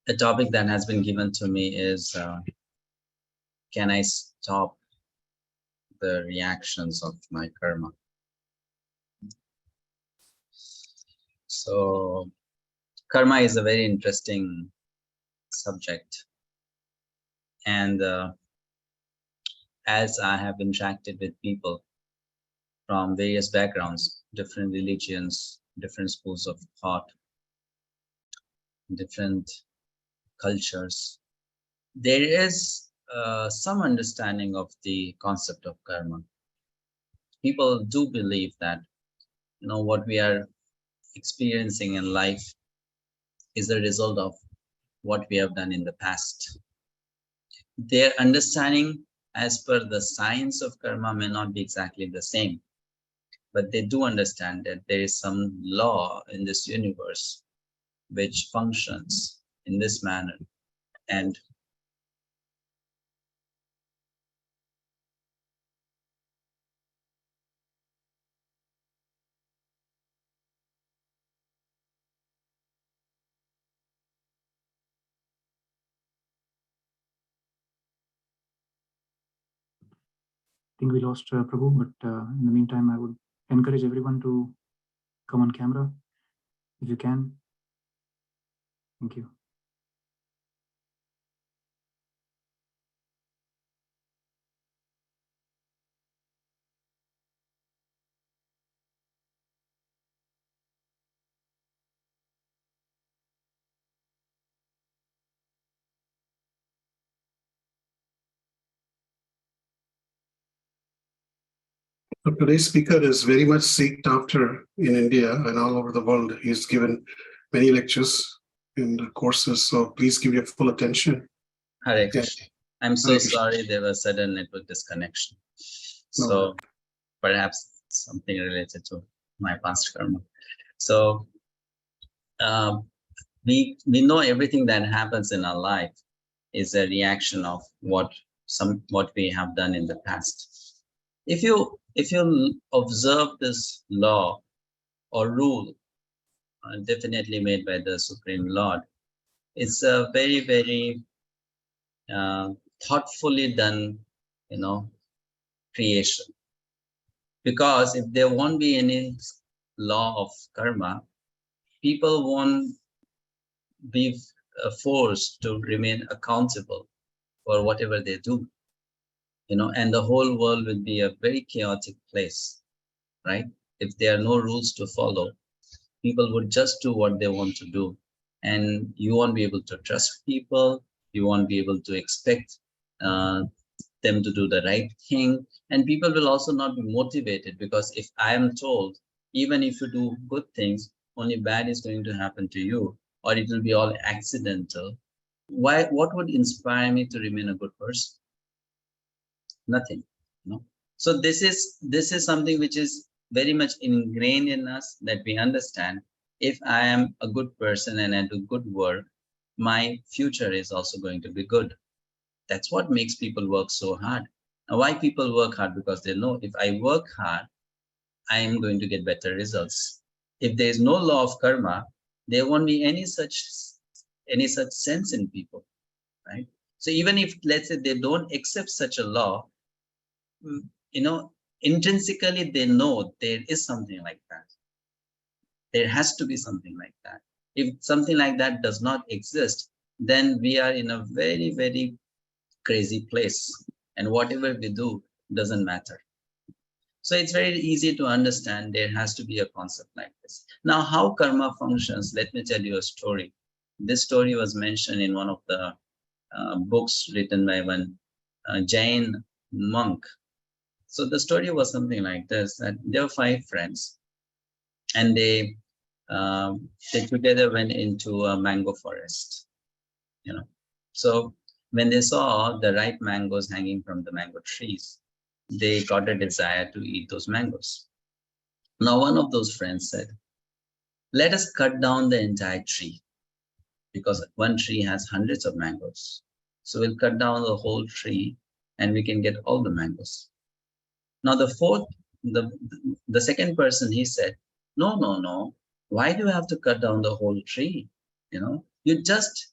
The topic that has been given to me is, can I stop the reactions of my karma? So karma is a very interesting subject. And as I have interacted with people from various backgrounds, different religions, different schools of thought, different cultures, there is some understanding of the concept of karma. People do believe that, what we are experiencing in life is the result of what we have done in the past. Their understanding as per the science of karma may not be exactly the same, but they do understand that there is some law in this universe which functions in this manner. And I think we lost Prabhu, but in the meantime, I would encourage everyone to come on camera if you can. Thank you. Today's speaker is very much sought after in India and all over the world. He's given many lectures and courses, so please give your full attention. Hare Krishna. I'm so sorry there was sudden network disconnection. So perhaps something related to my past karma. So we know everything that happens in our life is a reaction of what we have done in the past. If you observe this law or rule, definitely made by the Supreme Lord, it's a very, very thoughtfully done, creation. Because if there won't be any law of karma, people won't be forced to remain accountable for whatever they do, and the whole world will be a very chaotic place, right? If there are no rules to follow, people would just do what they want to do, and you won't be able to trust people. You won't be able to expect them to do the right thing, and people will also not be motivated, because if I am told, even if you do good things, only bad is going to happen to you, or it will be all accidental, what would inspire me to remain a good person? Nothing. So this is something which is very much ingrained in us, that we understand, if I am a good person and I do good work, my future is also going to be good. That's what makes people work so hard. Now, why people work hard? Because they know, if I work hard, I am going to get better results. If there is no law of karma, there won't be any such sense in people, right? So even if, let's say, they don't accept such a law, intrinsically they know there is something like that. There has to be something like that. If something like that does not exist, then we are in a very, very crazy place, and whatever we do doesn't matter. So it's very easy to understand there has to be a concept like this. Now, how karma functions, let me tell you a story. This story was mentioned in one of the books written by one Jain monk. So the story was something like this, that there were 5 friends, and they together went into a mango forest. So when they saw the ripe mangoes hanging from the mango trees, they got a desire to eat those mangoes. Now one of those friends said, let us cut down the entire tree, because one tree has hundreds of mangoes. So we'll cut down the whole tree and we can get all the mangoes. Now the second person, he said, no. Why do you have to cut down the whole tree? You just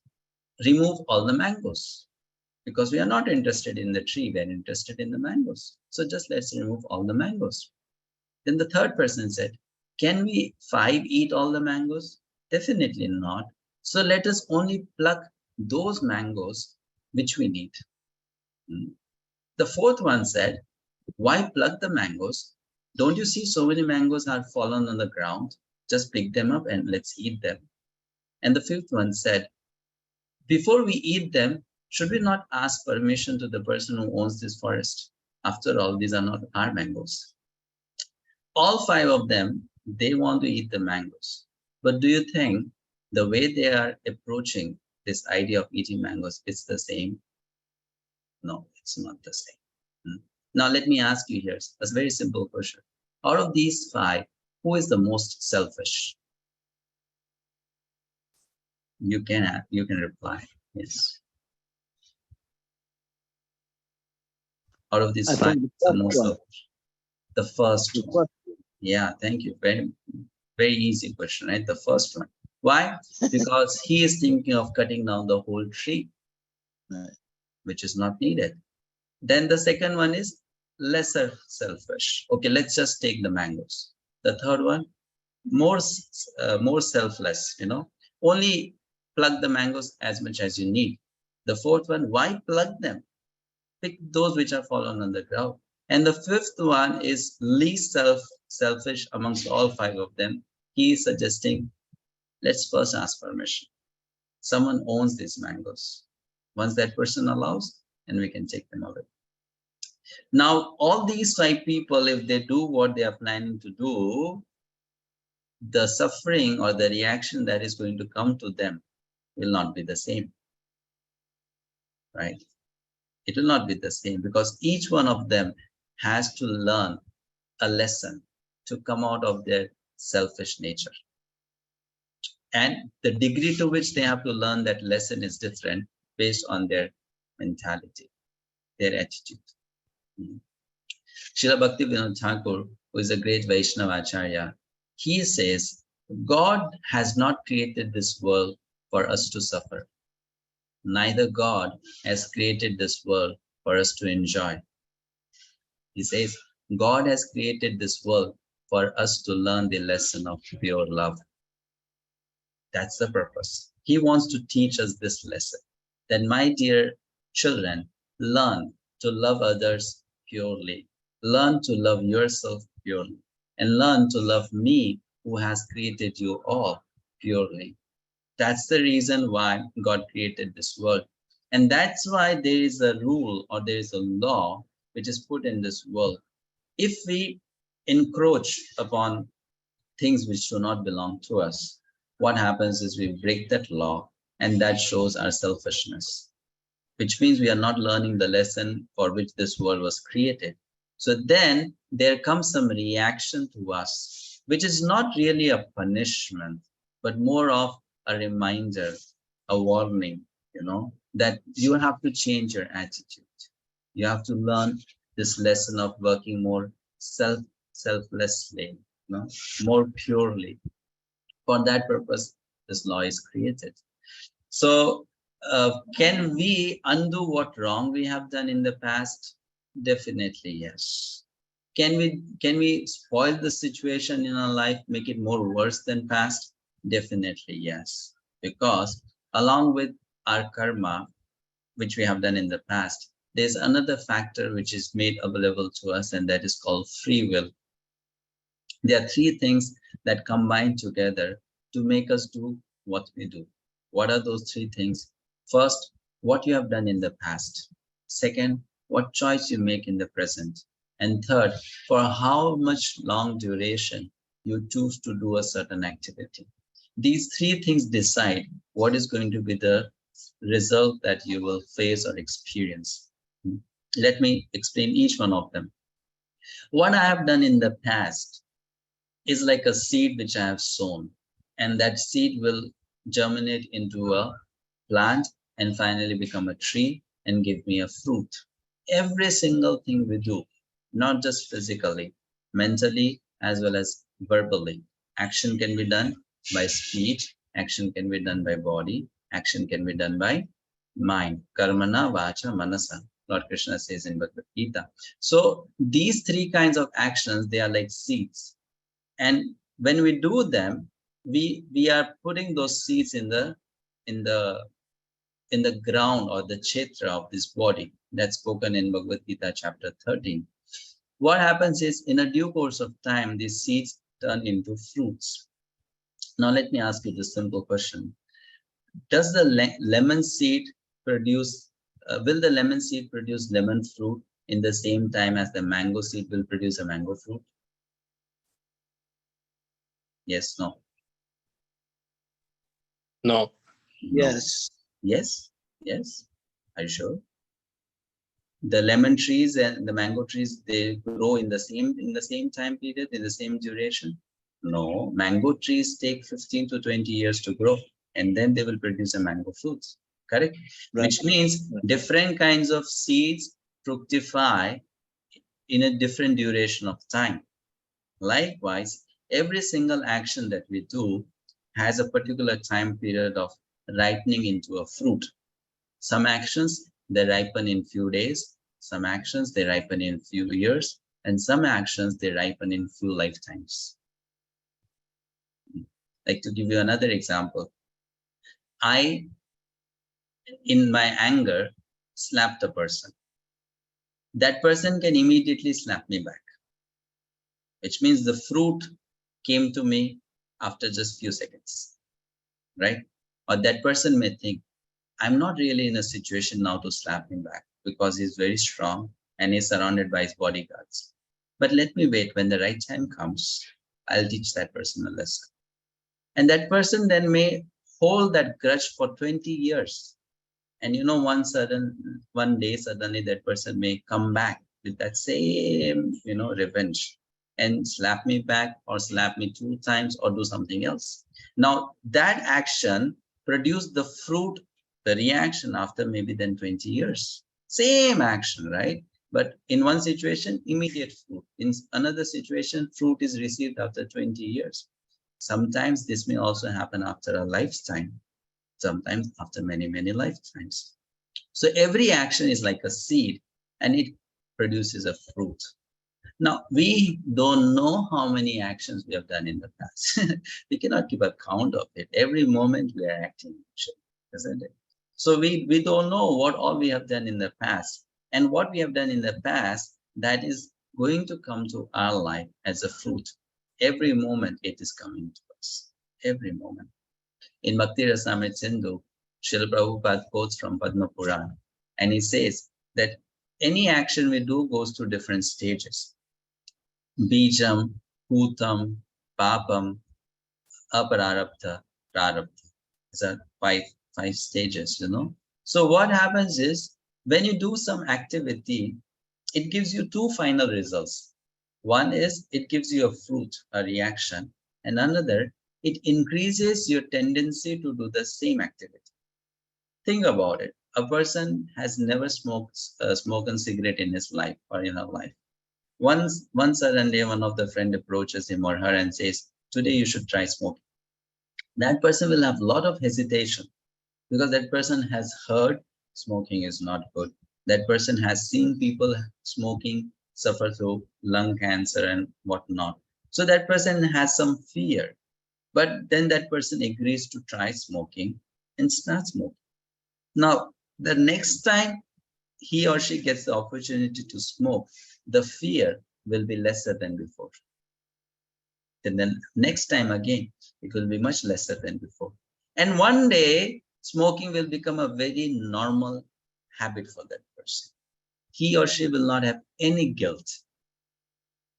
remove all the mangoes, because we are not interested in the tree, we are interested in the mangoes. So just let's remove all the mangoes. Then the third person said, can we 5 eat all the mangoes? Definitely not. So let us only pluck those mangoes which we need. The fourth one said, why pluck the mangoes? Don't you see so many mangoes are fallen on the ground? Just pick them up and let's eat them. And the fifth one said, before we eat them, should we not ask permission to the person who owns this forest? After all, these are not our mangoes. All 5 of them, they want to eat the mangoes. But do you think the way they are approaching this idea of eating mangoes, it's the same? No, it's not the same. Now, let me ask you here a very simple question. Out of these 5, who is the most selfish? You can reply. Yes. Out of these 5, the most selfish. The first one. Yeah, thank you. Very, very easy question, right? The first one. Why? Because he is thinking of cutting down the whole tree, which is not needed. Then the second one is lesser selfish. Okay, let's just take the mangoes. The third one, more selfless, only plug the mangoes as much as you need. The fourth one, why plug them? Pick those which are fallen on the ground. And the fifth one is least selfish amongst all 5 of them. He is suggesting, let's first ask permission. Someone owns these mangoes. Once that person allows, and we can take them away. Now, all these 5 people, if they do what they are planning to do, the suffering or the reaction that is going to come to them will not be the same, right? It will not be the same, because each one of them has to learn a lesson to come out of their selfish nature. And the degree to which they have to learn that lesson is different based on their mentality, their attitude. Srila Bhaktivinoda Thakur, who is a great Vaishnava Acharya, he says, God has not created this world for us to suffer. Neither God has created this world for us to enjoy. He says, God has created this world for us to learn the lesson of pure love. That's the purpose. He wants to teach us this lesson. That, my dear children, learn to love others purely. Learn to love yourself purely. And learn to love me, who has created you all purely. That's the reason why God created this world. And that's why there is a rule, or there is a law which is put in this world. If we encroach upon things which do not belong to us, what happens is we break that law, and that shows our selfishness, which means we are not learning the lesson for which this world was created. So then there comes some reaction to us, which is not really a punishment, but more of a reminder, a warning, that you have to change your attitude. You have to learn this lesson of working more selflessly, more purely. For that purpose, this law is created. So can we undo what wrong we have done in the past? Definitely yes. Can we spoil the situation in our life, make it more worse than past? Definitely yes. Because along with our karma, which we have done in the past, there's another factor which is made available to us, and that is called free will. There are 3 things that combine together to make us do what we do. What are those 3 things? First, what you have done in the past. Second, what choice you make in the present. And third, for how much long duration you choose to do a certain activity. These 3 things decide what is going to be the result that you will face or experience. Let me explain each one of them. What I have done in the past is like a seed which I have sown, and that seed will germinate into a plant and finally become a tree and give me a fruit. Every single thing we do, not just physically, mentally, as well as verbally. Action can be done by speech, action can be done by body, Action can be done by mind. Karmana, vacha, manasa. Lord Krishna says in Bhagavad Gita. So these three kinds of actions, they are like seeds. And when we do them, we are putting those seeds in the ground or the kshetra of this body. That's spoken in Bhagavad Gita chapter 13. What happens is, in a due course of time, these seeds turn into fruits. Now let me ask you this simple question. Does the lemon seed produce, will the lemon seed produce lemon fruit in the same time as the mango seed will produce a mango fruit? Yes, no? No. No. Yes. Yes? Yes? Are you sure? The lemon trees and the mango trees, they grow in the same time period, in the same duration? No. Mango trees take 15 to 20 years to grow, and then they will produce a mango fruit. Correct? Right. Which means different kinds of seeds fructify in a different duration of time. Likewise, every single action that we do has a particular time period of ripening into a fruit. Some actions, they ripen in few days. Some actions, they ripen in few years. And some actions, they ripen in few lifetimes. Like, to give you another example, I, in my anger, slapped a person. That person can immediately slap me back, which means the fruit came to me after just few seconds, right? Or that person may think, I'm not really in a situation now to slap him back because he's very strong and he's surrounded by his bodyguards. But let me wait. When the right time comes, I'll teach that person a lesson. And that person then may hold that grudge for 20 years. And you know, one day suddenly that person may come back with that same, revenge and slap me back or slap me 2 times or do something else. Now that action produced the fruit, the reaction after maybe then 20 years. Same action, right? But in one situation, immediate fruit. In another situation, fruit is received after 20 years. Sometimes this may also happen after a lifetime. Sometimes after many, many lifetimes. So every action is like a seed and it produces a fruit. Now, we don't know how many actions we have done in the past. We cannot keep a count of it. Every moment we are acting, isn't it? So we don't know what all we have done in the past. And what we have done in the past, that is going to come to our life as a fruit. Every moment it is coming to us. Every moment. In Bhakti Rasamrita Sindhu, Srila Prabhupada quotes from Padma Purana, and he says that any action we do goes through different stages. Bijam, Bhutam, Papam, Apararabdha, Prarabdha. These are five stages, So what happens is, when you do some activity, it gives you 2 final results. One is it gives you a fruit, a reaction, and another, it increases your tendency to do the same activity. Think about it. A person has never smoked a cigarette in his life or in her life. One suddenly one of the friend approaches him or her and says, today you should try smoking. That person will have a lot of hesitation because that person has heard smoking is not good. That person has seen people smoking suffer through lung cancer and whatnot. So that person has some fear. But then that person agrees to try smoking and starts smoking. Now, the next time he or she gets the opportunity to smoke, the fear will be lesser than before. And then next time again, it will be much lesser than before. And one day, smoking will become a very normal habit for that person. He or she will not have any guilt,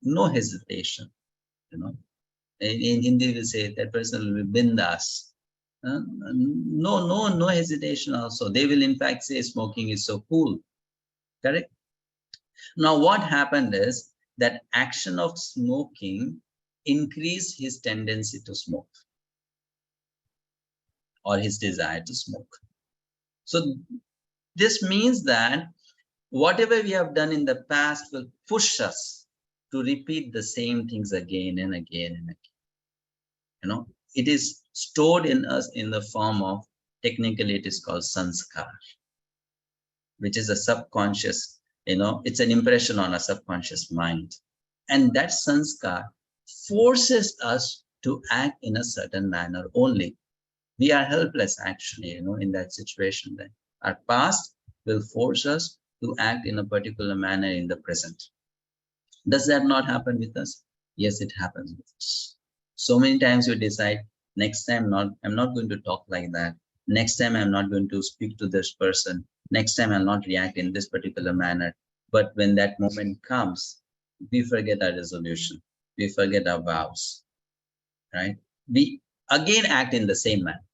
no hesitation, In Hindi, we say that person will be bindas. No hesitation also. They will in fact say smoking is so cool. Correct? Now, what happened is that action of smoking increased his tendency to smoke or his desire to smoke. So this means that whatever we have done in the past will push us to repeat the same things again and again and again. It is stored in us in the form of technically it is called sanskar, which is a subconscious, it's an impression on a subconscious mind. And that sanskar forces us to act in a certain manner only. We are helpless actually, in that situation. Then our past will force us to act in a particular manner in the present. Does that not happen with us? Yes, it happens with us. So many times we decide, next time I'm not going to talk like that. Next time I'm not going to speak to this person. Next time I'll not react in this particular manner. But when that moment comes, we forget our resolution. We forget our vows, right? We again act in the same manner.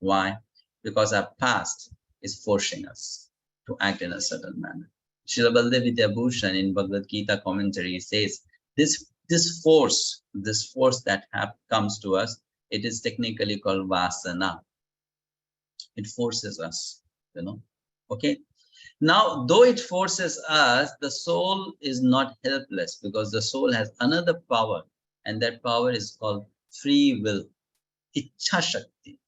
Why? Because our past is forcing us to act in a certain manner. Srila Baldev Vidyabhushan in Bhagavad Gita commentary says, this force that comes to us, it is technically called vasana. It forces us, okay? Now, though it forces us, the soul is not helpless, because the soul has another power, and that power is called free will, Ichha Shakti,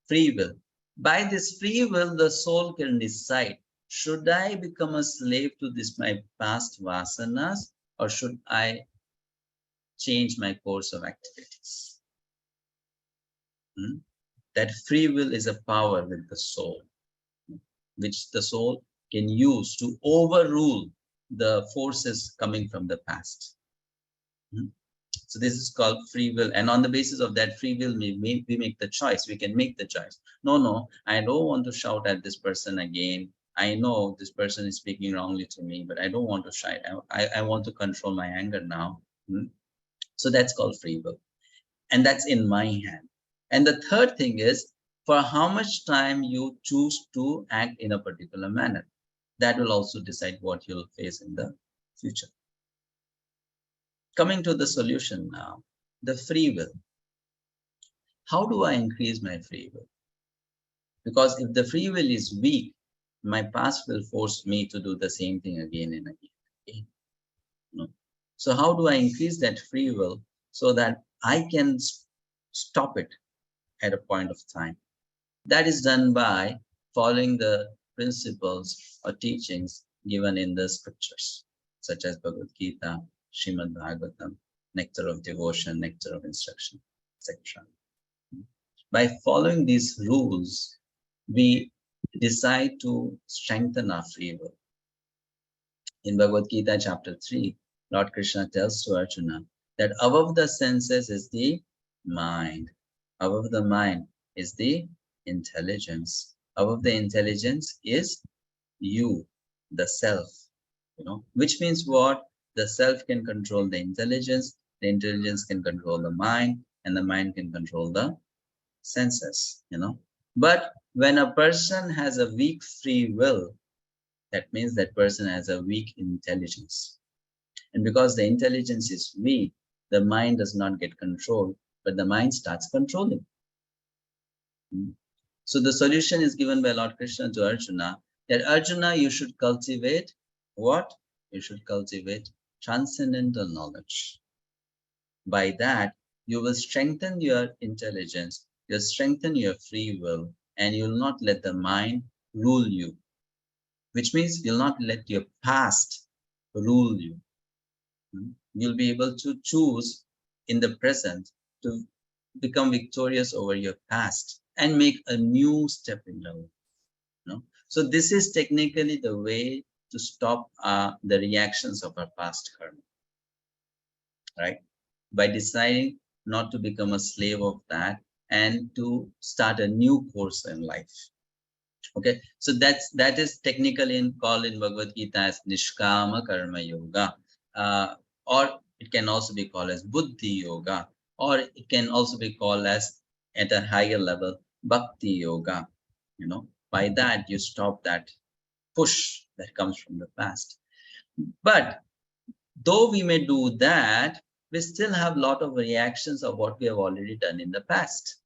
free will. By this free will, the soul can decide, should I become a slave to my past vasanas, or should I change my course of activities? That free will is a power with the soul, which the soul can use to overrule the forces coming from the past. So this is called free will. And on the basis of that free will, we make the choice. We can make the choice. No, I don't want to shout at this person again. I know this person is speaking wrongly to me, but I don't want to shout. I want to control my anger now. So that's called free will. And that's in my hand. And the third thing is, for how much time you choose to act in a particular manner. That will also decide what you'll face in the future. Coming to the solution now, the free will. How do I increase my free will? Because if the free will is weak, my past will force me to do the same thing again and again. So how do I increase that free will so that I can stop it at a point of time? That is done by following the principles or teachings given in the scriptures, such as Bhagavad Gita, Srimad Bhagavatam, Nectar of Devotion, Nectar of Instruction, etc. By following these rules, we decide to strengthen our free will. In Bhagavad Gita chapter 3, Lord Krishna tells to Arjuna that above the senses is the mind. Above the mind is the intelligence. Above the intelligence is you, the self, which means what? The self can control the intelligence can control the mind, and the mind can control the senses, But when a person has a weak free will, that means that person has a weak intelligence. And because the intelligence is weak, the mind does not get control, but the mind starts controlling. So the solution is given by Lord Krishna to Arjuna, that Arjuna, you should cultivate what? You should cultivate transcendental knowledge. By that, you will strengthen your intelligence, you'll strengthen your free will, and you'll not let the mind rule you, which means you'll not let your past rule you. You'll be able to choose in the present to become victorious over your past and make a new step in the life. So this is technically the way to stop the reactions of our past karma, right? By deciding not to become a slave of that and to start a new course in life. Okay, so that is technically called in Bhagavad Gita as Nishkama Karma Yoga, or it can also be called as Buddhi Yoga, or it can also be called as, at a higher level, Bhakti Yoga. By that you stop that push that comes from the past. But though we may do that, we still have a lot of reactions of what we have already done in the past.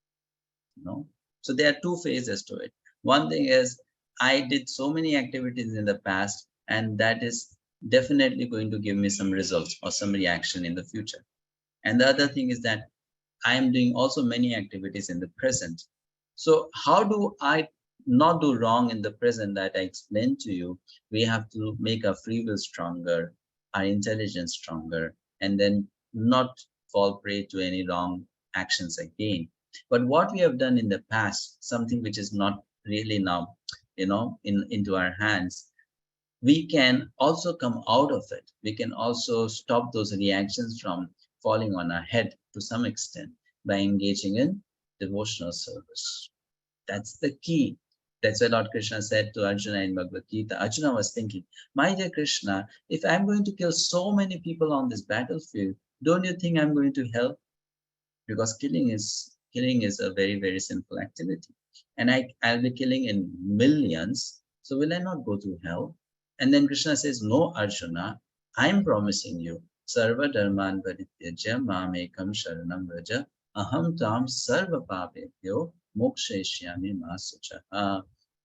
So there are two phases to it. One thing is, I did so many activities in the past, and that is definitely going to give me some results or some reaction in the future. And the other thing is that I am doing also many activities in the present, So how do I not do wrong in the present that I explained to you? We have to make our free will stronger, our intelligence stronger, and then not fall prey to any wrong actions again. But what we have done in the past, something which is not really now, into our hands, we can also come out of it. We can also stop those reactions from falling on our head to some extent by engaging in devotional service. That's the key. That's why Lord Krishna said to Arjuna in Bhagavad Gita. Arjuna was thinking, my dear Krishna, if I'm going to kill so many people on this battlefield, don't you think I'm going to help? Because killing is a very, very simple activity. And I'll be killing in millions. So will I not go to hell? And then Krishna says, no, Arjuna, I'm promising you, Sarva Dharman Parityajya Mamekam Sharanam Vraja Aham Tam Sarva Papebhyo Mokshayishyami Ma Sucha.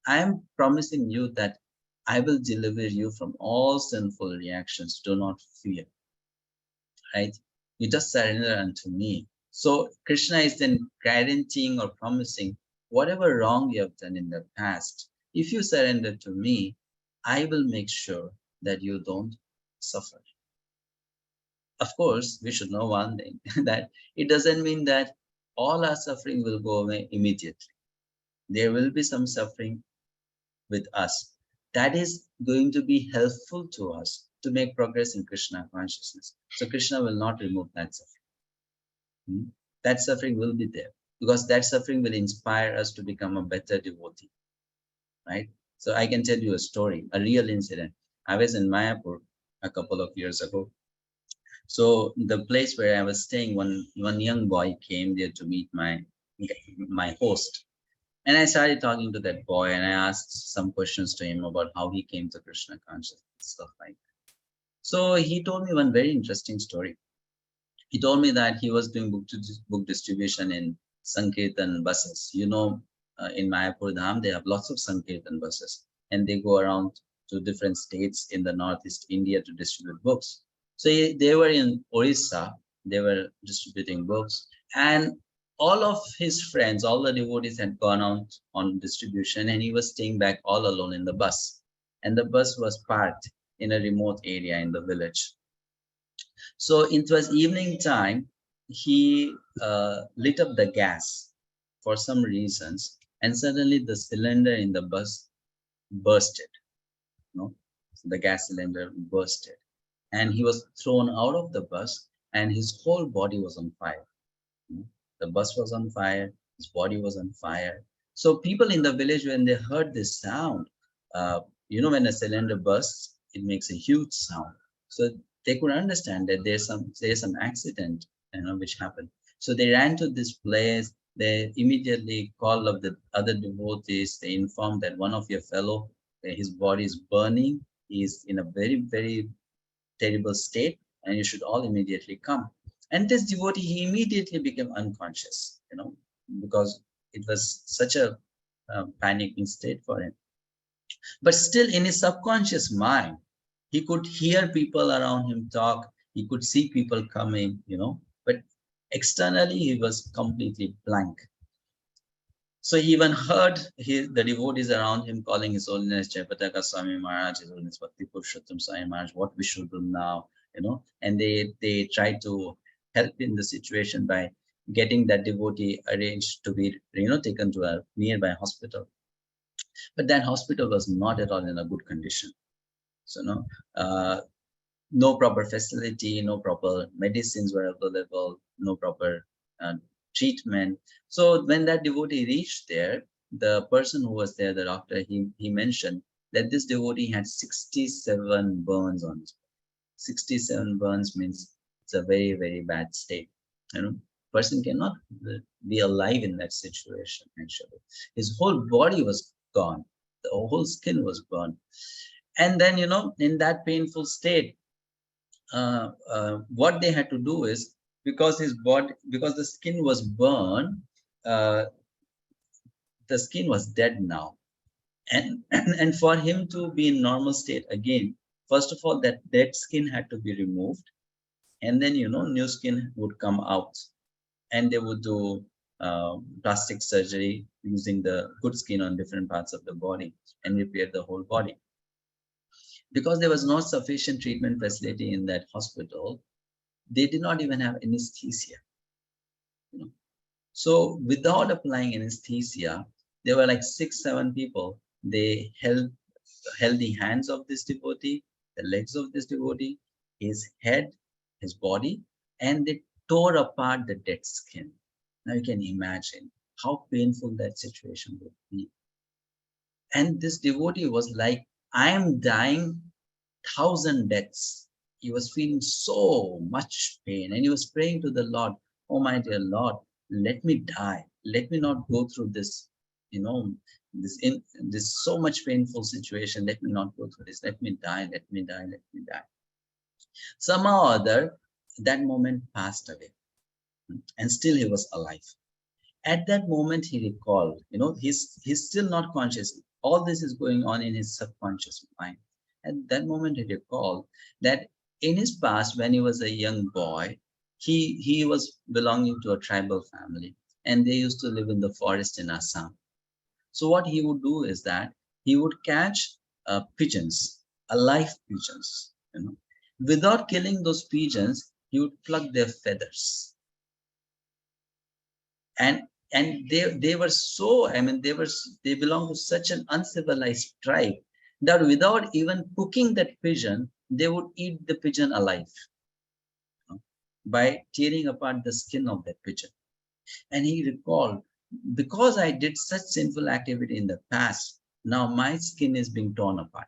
I am promising you that I will deliver you from all sinful reactions. Do not fear. Right? You just surrender unto me. So Krishna is then guaranteeing or promising whatever wrong you have done in the past, if you surrender to me, I will make sure that you don't suffer. Of course, we should know one thing, that it doesn't mean that all our suffering will go away immediately. There will be some suffering with us. That is going to be helpful to us to make progress in Krishna consciousness. So Krishna will not remove that suffering. That suffering will be there because that suffering will inspire us to become a better devotee, right? So I can tell you a story, a real incident. I was in Mayapur a couple of years ago. So the place where I was staying, one young boy came there to meet my host. And I started talking to that boy and I asked some questions to him about how he came to Krishna consciousness, stuff like that. So he told me one very interesting story. He told me that he was doing book distribution in Sankirtan buses. In Mayapur Dham, they have lots of Sankirtan buses and they go around to different states in the Northeast India to distribute books. So they were in Orissa, they were distributing books, and all of his friends, all the devotees had gone out on distribution and he was staying back all alone in the bus. And the bus was parked in a remote area in the village. So it was evening time, he lit up the gas for some reasons, and suddenly the cylinder in the bus bursted. So the gas cylinder bursted, and he was thrown out of the bus, and his whole body was on fire. The bus was on fire, his body was on fire. So people in the village, when they heard this sound, when a cylinder bursts, it makes a huge sound. So they could understand that there's some accident, which happened. So they ran to this place. They immediately called up the other devotees. They informed that one of your fellow, his body is burning. He is in a very, very terrible state, and you should all immediately come. And this devotee, he immediately became unconscious, because it was such a panicking state for him. But still in his subconscious mind, he could hear people around him talk. He could see people coming, but externally he was completely blank. So he even heard the devotees around him calling His Holiness Jayapataka Swami Maharaj, His Holiness Bhakti Purushottam Swami Maharaj, what we should do now, and they tried to help in the situation by getting that devotee arranged to be, taken to a nearby hospital. But that hospital was not at all in a good condition. So no proper facility, no proper medicines were available, no proper treatment. So when that devotee reached there, the person who was there, the doctor, he mentioned that this devotee had 67 burns on his body. 67 burns means it's a very, very bad state. Person cannot be alive in that situation, actually. His whole body was gone. The whole skin was burned. And then, in that painful state, what they had to do is, because the skin was burned, the skin was dead now. And for him to be in normal state again, first of all, that dead skin had to be removed. And then, new skin would come out. And they would do plastic surgery using the good skin on different parts of the body and repaired the whole body. Because there was no sufficient treatment facility in that hospital, they did not even have anesthesia. You know? So without applying anesthesia, there were like 6-7 people. They held the hands of this devotee, the legs of this devotee, his head, his body, and they tore apart the dead skin. Now you can imagine how painful that situation would be. And this devotee was like, I am dying 1,000 deaths. He was feeling so much pain and he was praying to the Lord, oh my dear Lord, let me die. Let me not go through this, this so much painful situation. Let me not go through this. Let me die. Let me die. Let me die. Somehow or other, that moment passed away and still he was alive. At that moment, he recalled, he's still not conscious. All this is going on in his subconscious mind. At that moment, he recalled that in his past, when he was a young boy, he was belonging to a tribal family and they used to live in the forest in Assam. So what he would do is that he would catch pigeons, alive pigeons, Without killing those pigeons, he would pluck their feathers. And they were so, they belong to such an uncivilized tribe that without even cooking that pigeon, they would eat the pigeon alive by tearing apart the skin of that pigeon. And he recalled, because I did such sinful activity in the past, now my skin is being torn apart.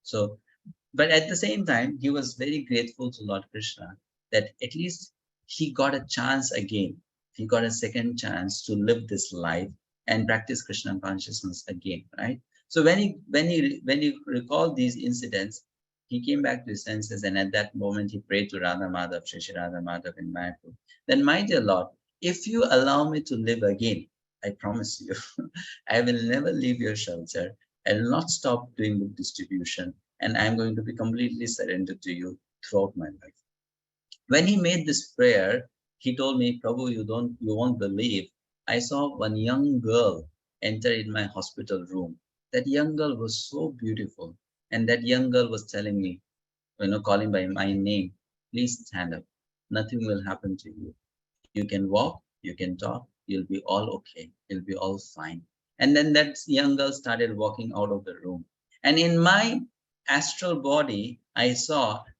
So, but at the same time, he was very grateful to Lord Krishna that at least he got a chance again. He got a second chance to live this life and practice Krishna consciousness again, right? So when he recalled these incidents, he came back to his senses, and at that moment he prayed to Radha Madhav, Shri Radha Madhav in Mayapur. Then, my dear Lord, if you allow me to live again, I promise you, I will never leave your shelter. I will not stop doing book distribution, and I'm going to be completely surrendered to you throughout my life. When he made this prayer, he told me, Prabhu, you won't believe. I saw one young girl enter in my hospital room. That young girl was so beautiful. And that young girl was telling me, calling by my name, please stand up. Nothing will happen to you. You can walk, you can talk, you'll be all okay. You'll be all fine. And then that young girl started walking out of the room. And in my astral body, I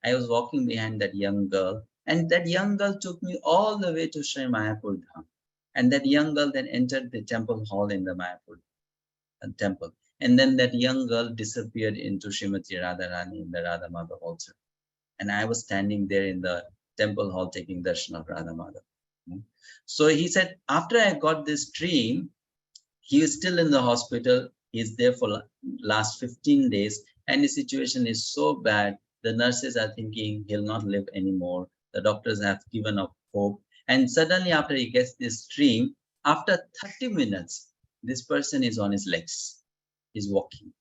was walking behind that young girl. And that young girl took me all the way to Sri Mayapur Dham. And that young girl then entered the temple hall in the Mayapur temple. And then that young girl disappeared into Srimati Radharani in the Radha Madhav altar. And I was standing there in the temple hall taking darshan of Radha Madhav. So he said, after I got this dream, he is still in the hospital. He is there for last 15 days. And the situation is so bad. The nurses are thinking he'll not live anymore. The doctors have given up hope. And suddenly after he gets this dream, after 30 minutes, this person is on his legs. He's walking.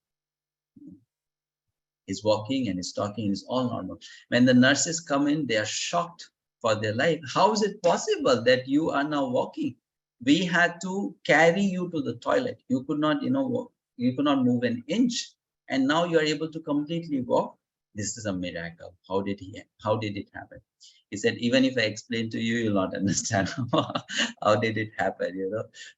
He's walking and he's talking. It's all normal. When the nurses come in, they are shocked for their life. How is it possible that you are now walking? We had to carry you to the toilet. You could not, you could not move an inch. And now you are able to completely walk. This is a miracle. How did it happen? He said, even if I explain to you, you'll not understand how did it happen,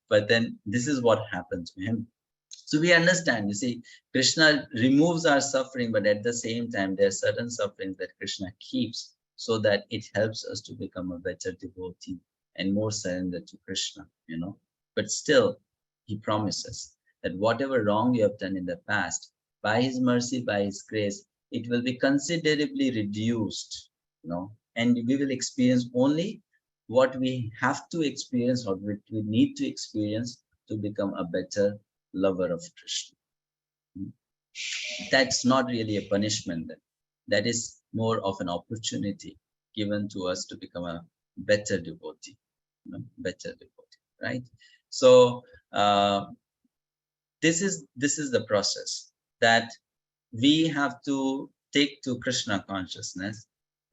But then this is what happened to him. So we understand, you see, Krishna removes our suffering, but at the same time, there are certain sufferings that Krishna keeps so that it helps us to become a better devotee and more surrendered to Krishna, But still, he promises that whatever wrong you have done in the past, by his mercy, by his grace, it will be considerably reduced, and we will experience only what we have to experience or what we need to experience to become a better lover of Krishna. That's not really a punishment then. That is more of an opportunity given to us to become a better devotee, better devotee, right? So this is the process that we have to take to Krishna consciousness,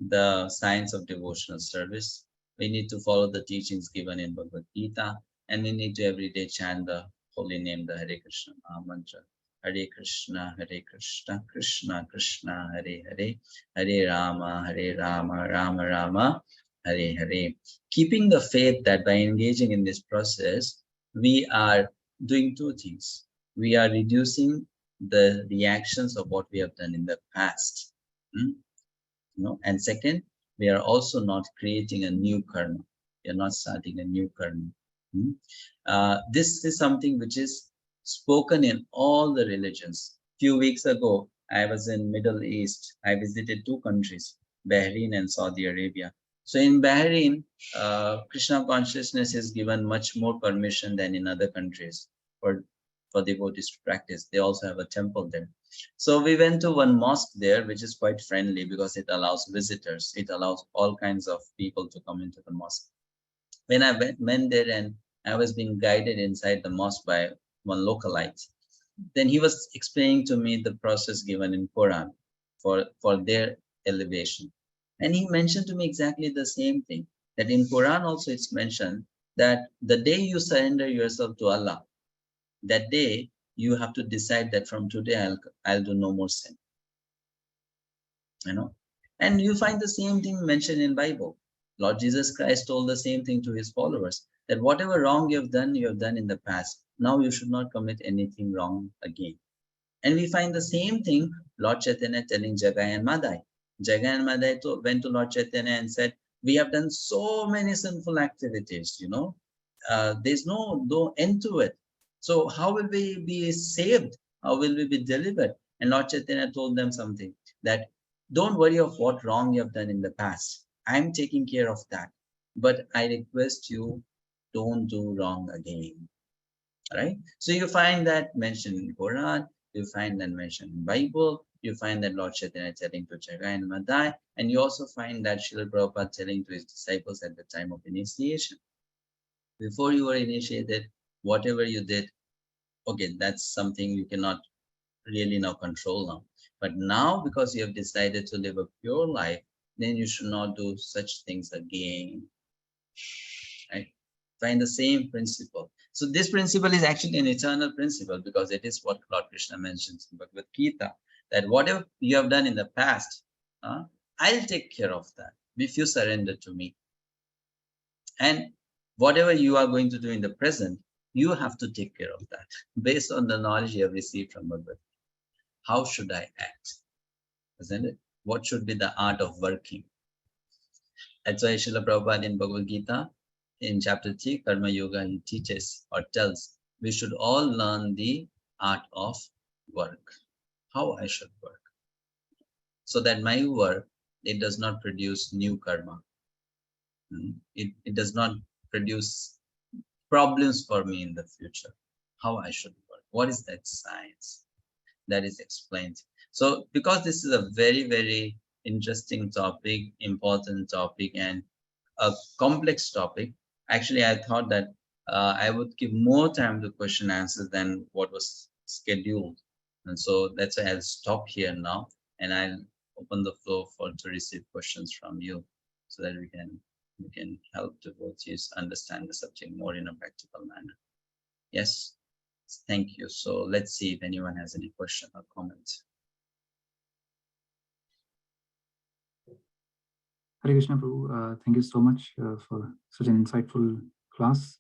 the science of devotional service. We need to follow the teachings given in Bhagavad Gita, and we need to every day chant the holy name, the Hare Krishna mantra. Hare Krishna, Krishna Krishna, Hare Hare, Hare Rama, Rama Rama, Hare Hare. Keeping the faith that by engaging in this process, we are doing two things. We are reducing the reactions of what we have done in the past. And second, we are also not creating a new karma. We are not starting a new karma. This is something which is spoken in all the religions. Few weeks ago, I was in Middle East. I visited two countries, Bahrain and Saudi Arabia. So in Bahrain, Krishna consciousness is given much more permission than in other countries for devotees to practice. They also have a temple there. So we went to one mosque there, which is quite friendly because it allows visitors. It allows all kinds of people to come into the mosque. When I went there and I was being guided inside the mosque by one localite, then he was explaining to me the process given in Quran for their elevation. And he mentioned to me exactly the same thing, that in Quran also it's mentioned that the day you surrender yourself to Allah, that day you have to decide that from today I'll do no more sin. And you find the same thing mentioned in Bible. Lord Jesus Christ told the same thing to his followers, that whatever wrong you have done in the past. Now you should not commit anything wrong again. And we find the same thing Lord Chaitanya telling Jagai and Madai. Jagai and Madai went to Lord Chaitanya and said, we have done so many sinful activities, there's no end to it. So how will we be saved? How will we be delivered? And Lord Chaitanya told them something, that don't worry of what wrong you have done in the past. I'm taking care of that. But I request you, don't do wrong again. Right? So you find that mentioned in Quran, you find that mentioned in Bible, you find that Lord Chaitanya telling to Jagai and Madai, and you also find that Srila Prabhupada telling to his disciples at the time of initiation. Before you were initiated, whatever you did, okay, that's something you cannot really now control now. But now, because you have decided to live a pure life, then you should not do such things again. Right? Find the same principle. So this principle is actually an eternal principle, because it is what Lord Krishna mentions in Bhagavad Gita, that whatever you have done in the past, I'll take care of that if you surrender to me. And whatever you are going to do in the present, you have to take care of that based on the knowledge you have received from Bhagavad Gita. How should I act? Isn't it? What should be the art of working? That's why Srila Prabhupada in Bhagavad Gita, in chapter 3, Karma Yoga, he teaches or tells, we should all learn the art of work, how I should work, so that my work, it does not produce new karma. It does not produce problems for me in the future. How I should work. What is that science? That is explained. So because this is a very, very interesting topic, important topic, and a complex topic, actually I thought that I would give more time to question answers than what was scheduled. And so that's why I'll stop here now, and I'll open the floor to receive questions from you, so that we can help devotees understand the subject more in a practical manner. Yes, thank you. So let's see if anyone has any question or comment. Hare Krishna, Prabhu. Thank you so much for such an insightful class.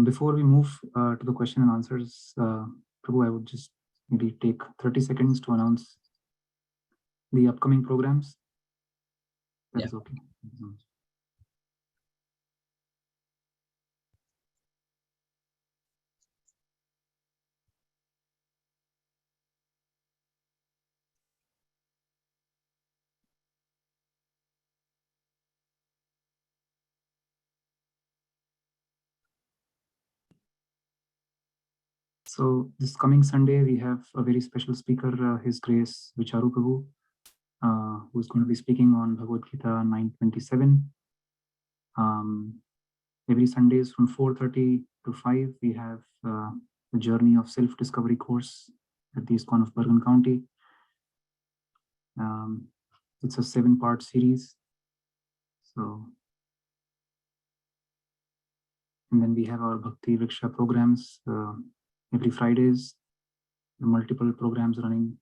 Before we move to the question and answers, Prabhu, I would just maybe take 30 seconds to announce the upcoming programs. That is okay. So this coming Sunday, we have a very special speaker, His Grace Vicharu Prabhu, who's going to be speaking on Bhagavad Gita 9:27. Every Sundays from 4:30 to 5, we have the Journey of Self-Discovery course at the ISKCON of Bergen County. It's a 7-part series. So, and then we have our Bhakti Vriksha programs every Fridays, multiple programs running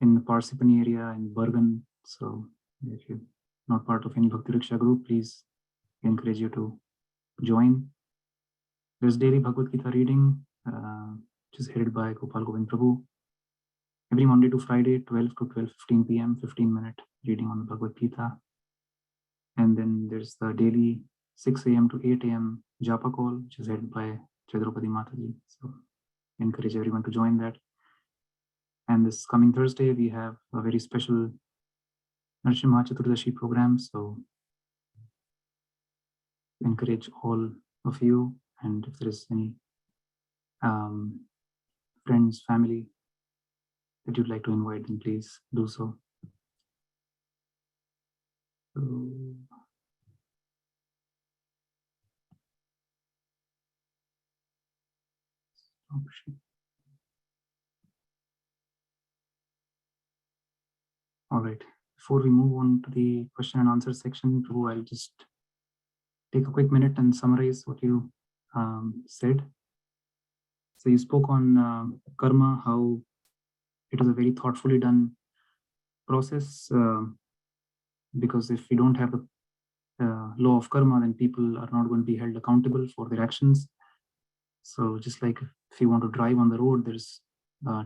in the Parsippany area in Bergen. So if you're not part of any Bhakti Vriksha group, please encourage you to join. There's daily Bhagavad Gita reading, which is headed by Gopal Govind Prabhu. Every Monday to Friday, 12 to 12:15 p.m., 15-minute reading on the Bhagavad Gita. And then there's the daily 6 a.m. to 8 a.m. Japa call, which is headed by Chadrapati Mataji. So encourage everyone to join that. And this coming Thursday, we have a very special Narasimha Chaturdashi program. So encourage all of you. And if there is any friends, family that you'd like to invite, then please do so. All right. Before we move on to the question and answer section, Prabhu, I'll just take a quick minute and summarize what you said. So you spoke on karma, how it was a very thoughtfully done process, because if we don't have the law of karma, then people are not going to be held accountable for their actions. So just like if you want to drive on the road, there's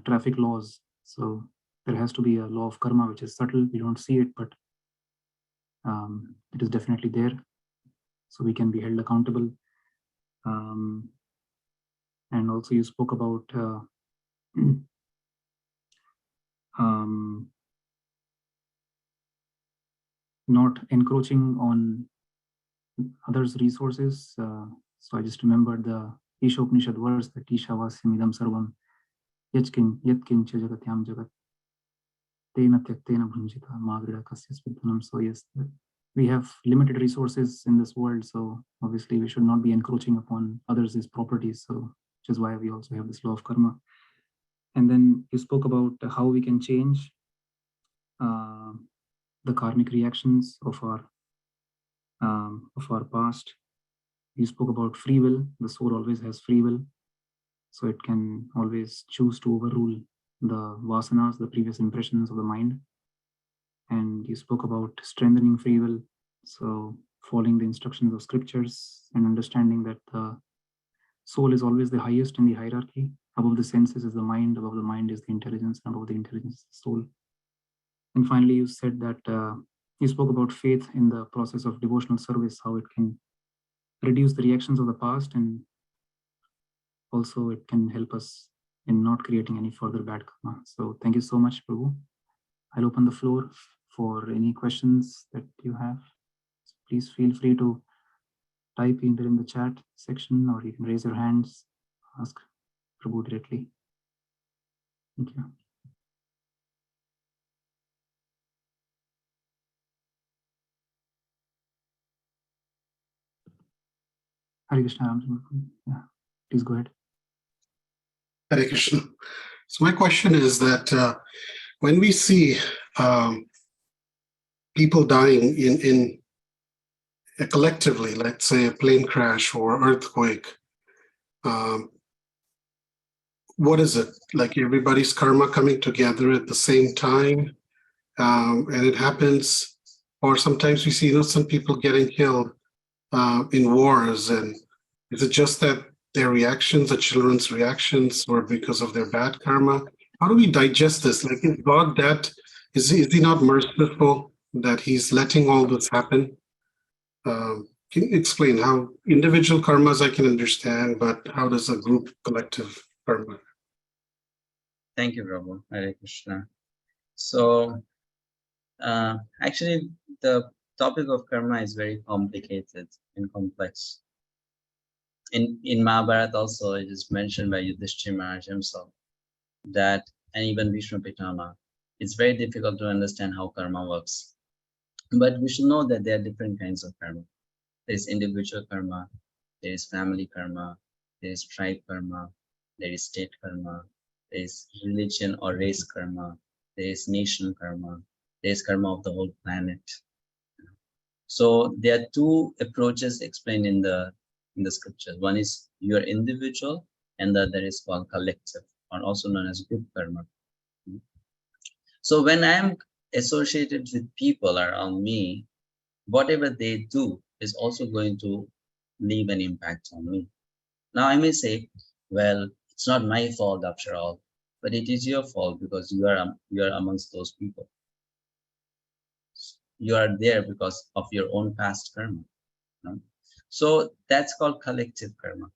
traffic laws. So there has to be a law of karma, which is subtle. We don't see it, but it is definitely there. So we can be held accountable. And also you spoke about not encroaching on others' resources. So I just remembered the Isha Upanishad verse that Isha Vasyamidam Sarvam Yatkincha Jagatyam Jagat Tena Tyaktena Bhunjita Magrida Kasyas Vidhanam. So yes, we have limited resources in this world. So obviously we should not be encroaching upon others' properties. So which is why we also have this law of karma. And then you spoke about how we can change the karmic reactions of our past. You spoke about free will. The soul always has free will, so it can always choose to overrule the vasanas, the previous impressions of the mind. And you spoke about strengthening free will, so following the instructions of scriptures and understanding that the soul is always the highest in the hierarchy. Above the senses is the mind, above the mind is the intelligence, and above the intelligence is the soul. And finally, you said that you spoke about faith in the process of devotional service, how it can reduce the reactions of the past, and also it can help us in not creating any further bad karma. So thank you so much, Prabhu. I'll open the floor for any questions that you have. So please feel free to type either in the chat section, or you can raise your hands, ask Prabhu directly. Thank you. Hare Krishna, yeah, please go ahead. Hare Krishna. So my question is that when we see people dying in collectively, let's say a plane crash or earthquake, what is it? Like everybody's karma coming together at the same time, and it happens, or sometimes we see some people getting killed in wars, and is it just that their reactions, the children's reactions, were because of their bad karma? How do we digest this? Like, is God that, is he not merciful that he's letting all this happen? Can you explain how individual karmas I can understand, but how does a group collective karma? Thank you, Prabhu. Hare Krishna. So actually, the topic of karma is very complicated and complex. In Mahabharata also, it is mentioned by Yudhishthira Maharaj himself that, and even Vishnu Pitama, it's very difficult to understand how karma works. But we should know that there are different kinds of karma. There is individual karma, there is family karma, there is tribe karma, there is state karma, there is religion or race karma, there is nation karma, There's karma of the whole planet. So there are two approaches explained in the scriptures. One is your individual, and the other is called collective, or also known as group karma. So when I'm associated with people around me, whatever they do is also going to leave an impact on me. Now I may say, well, it's not my fault after all, but it is your fault because you are amongst those people. You are there because of your own past karma. No? So that's called collective karma.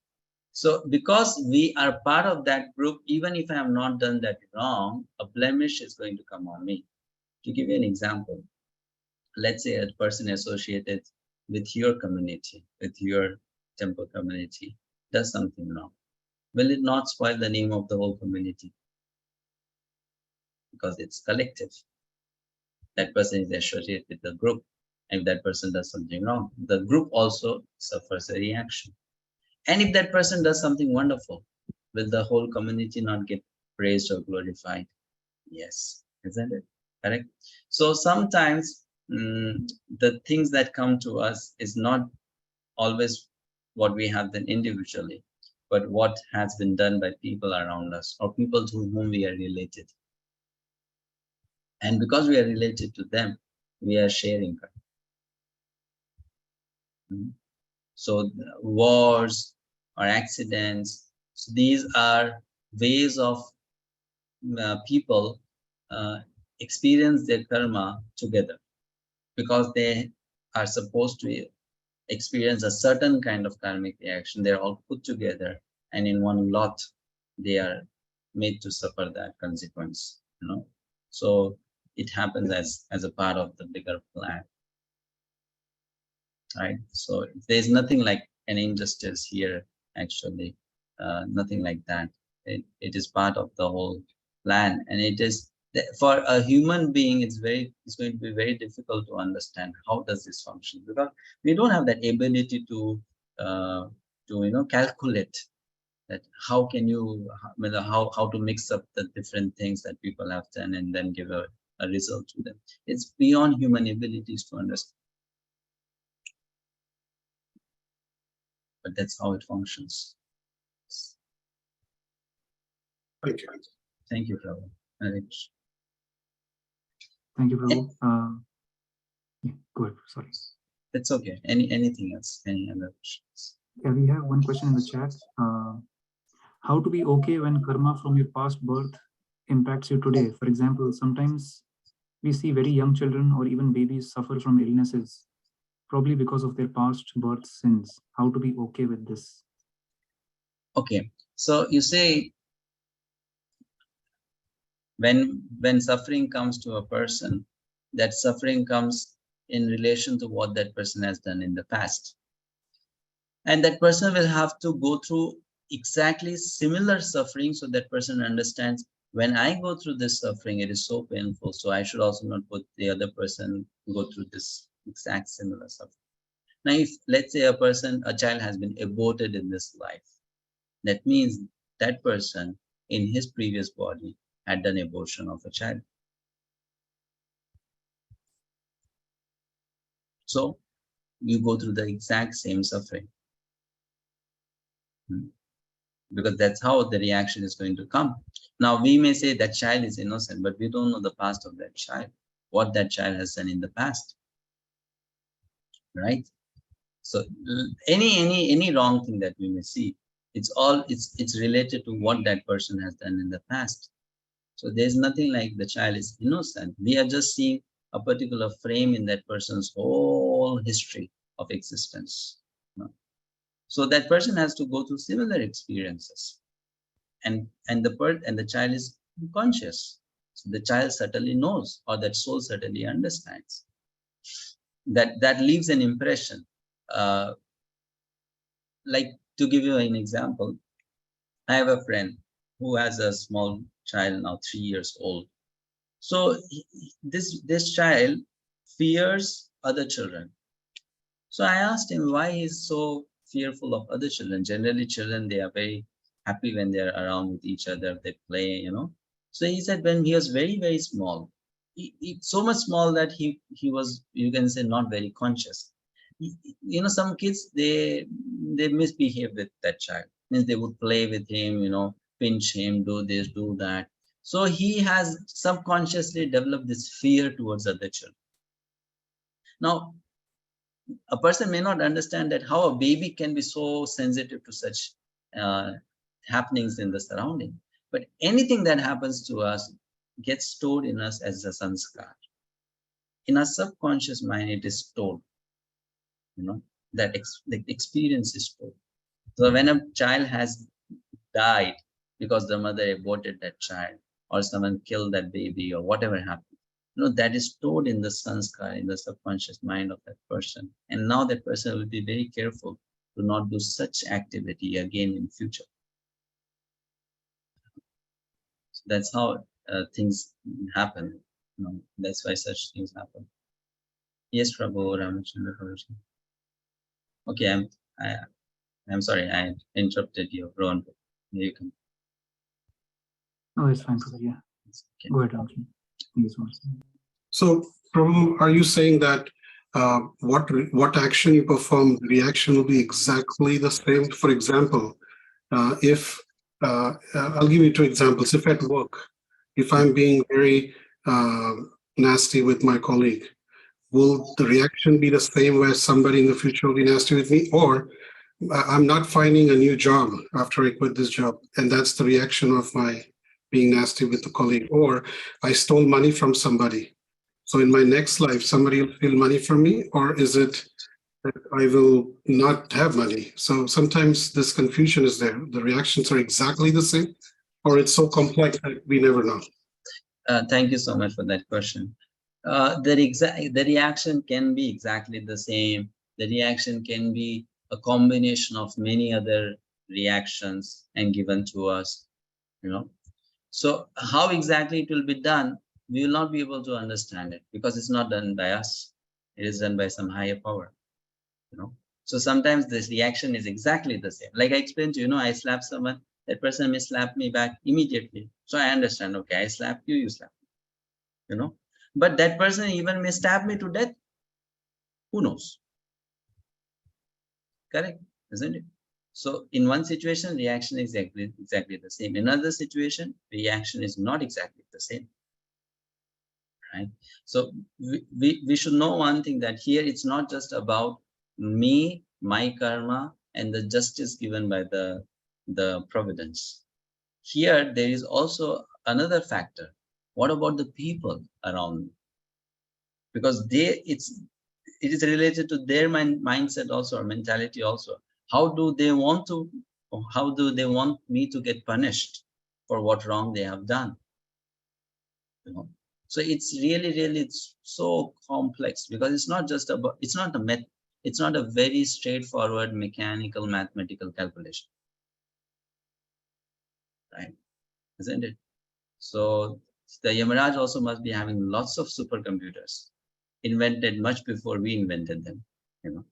So because we are part of that group, even if I have not done that wrong, a blemish is going to come on me. To give you an example, let's say a person associated with your community, with your temple community, does something wrong. Will it not spoil the name of the whole community? Because it's collective. That person is associated with the group. If that person does something wrong, the group also suffers a reaction. And if that person does something wonderful, will the whole community not get praised or glorified? Yes, isn't it? Correct? So sometimes the things that come to us is not always what we have done individually, but what has been done by people around us or people to whom we are related. And because we are related to them, we are sharing. So wars or accidents, so these are ways of people experience their karma together, because they are supposed to experience a certain kind of karmic reaction. They're all put together, and in one lot, they are made to suffer that consequence. So it happens as a part of the bigger plan, right? So there's nothing like an injustice here, actually, nothing like that. It is part of the whole plan, and it is for a human being. It's going to be very difficult to understand how does this function, because we don't have that ability to calculate that how can you how to mix up the different things that people have done and then give a result to them. It's beyond human abilities to understand, but that's how it functions. Thank you. Thank you, Prabhu. Thank you, Prabhu. Yeah, go ahead. Sorry. That's okay. Anything else? Any other questions? Yeah, we have one question in the chat. How to be okay when karma from your past birth impacts you today? For example, sometimes we see very young children or even babies suffer from illnesses, probably because of their past birth sins. How to be okay with this? Okay, so you say when suffering comes to a person, that suffering comes in relation to what that person has done in the past. And that person will have to go through exactly similar suffering, so that person understands, when I go through this suffering, it is so painful, so I should also not put the other person go through this exact similar suffering. Now, if let's say a child has been aborted in this life, that means that person in his previous body had done abortion of a child. So you go through the exact same suffering, because that's how the reaction is going to come. Now, we may say that child is innocent, but we don't know the past of that child, what that child has done in the past, right? So any wrong thing that we may see, it's related to what that person has done in the past. So there's nothing like the child is innocent. We are just seeing a particular frame in that person's whole history of existence. So that person has to go through similar experiences, and the child is conscious. So the child certainly knows, or that soul certainly understands. That leaves an impression. Like, to give you an example, I have a friend who has a small child now, 3 years old. So this child fears other children. So I asked him why he's so fearful of other children. Generally, children, they are very happy when they're around with each other, they play, So he said when he was very, very small, It's so much small that he was, you can say, not very conscious. You know, some kids, they misbehave with that child. Means they would play with him, you know, pinch him, do this, do that. So he has subconsciously developed this fear towards other children. Now, a person may not understand that how a baby can be so sensitive to such uh, happenings in the surrounding. But anything that happens to us gets stored in us as a sanskar. In our subconscious mind, it is stored. You know, that the experience is stored. So when a child has died because the mother aborted that child, or someone killed that baby, or whatever happened, you know, that is stored in the sanskar, in the subconscious mind of that person. And now that person will be very careful to not do such activity again in future. So that's how things happen. You know, that's why such things happen. Yes, Prabhu Ramachandra Prabhu. Okay, I'm sorry, I interrupted you, Rohan. You can. Oh, it's fine, Prabhu. Yeah. Okay. Go ahead, Ramachandra. Thank you so much. So, Prabhu, are you saying that what action you perform, the reaction will be exactly the same? For example, if I'll give you two examples. If at work, if I'm being very nasty with my colleague, will the reaction be the same where somebody in the future will be nasty with me? Or I'm not finding a new job after I quit this job, and that's the reaction of my being nasty with the colleague. Or I stole money from somebody. So in my next life, somebody will steal money from me, or is it that I will not have money? So sometimes this confusion is there. The reactions are exactly the same, or it's so complex that we never know. Thank you so much for that question. The reaction can be exactly the same. The reaction can be a combination of many other reactions and given to us, you know. So how exactly it will be done, we will not be able to understand it because it's not done by us. It is done by some higher power, you know. So sometimes this reaction is exactly the same. Like I explained to you, you know, I slap someone, that person may slap me back immediately. So I understand, okay, I slap you, you slap me, you know. But that person even may stab me to death. Who knows? Correct, isn't it? So in one situation, reaction is exactly the same. In another situation, reaction is not exactly the same. Right? So we should know one thing, that here it's not just about me, my karma, and the justice given by the providence. Here there is also another factor. What about the people around me? Because it is related to their mindset also, or mentality also. How do they want to, or how do they want me to get punished for what wrong they have done? You know, so it's really it's so complex, because it's not just about, it's not a very straightforward mechanical mathematical calculation, right? Isn't it? So the Yamaraj also must be having lots of supercomputers invented much before we invented them, you know,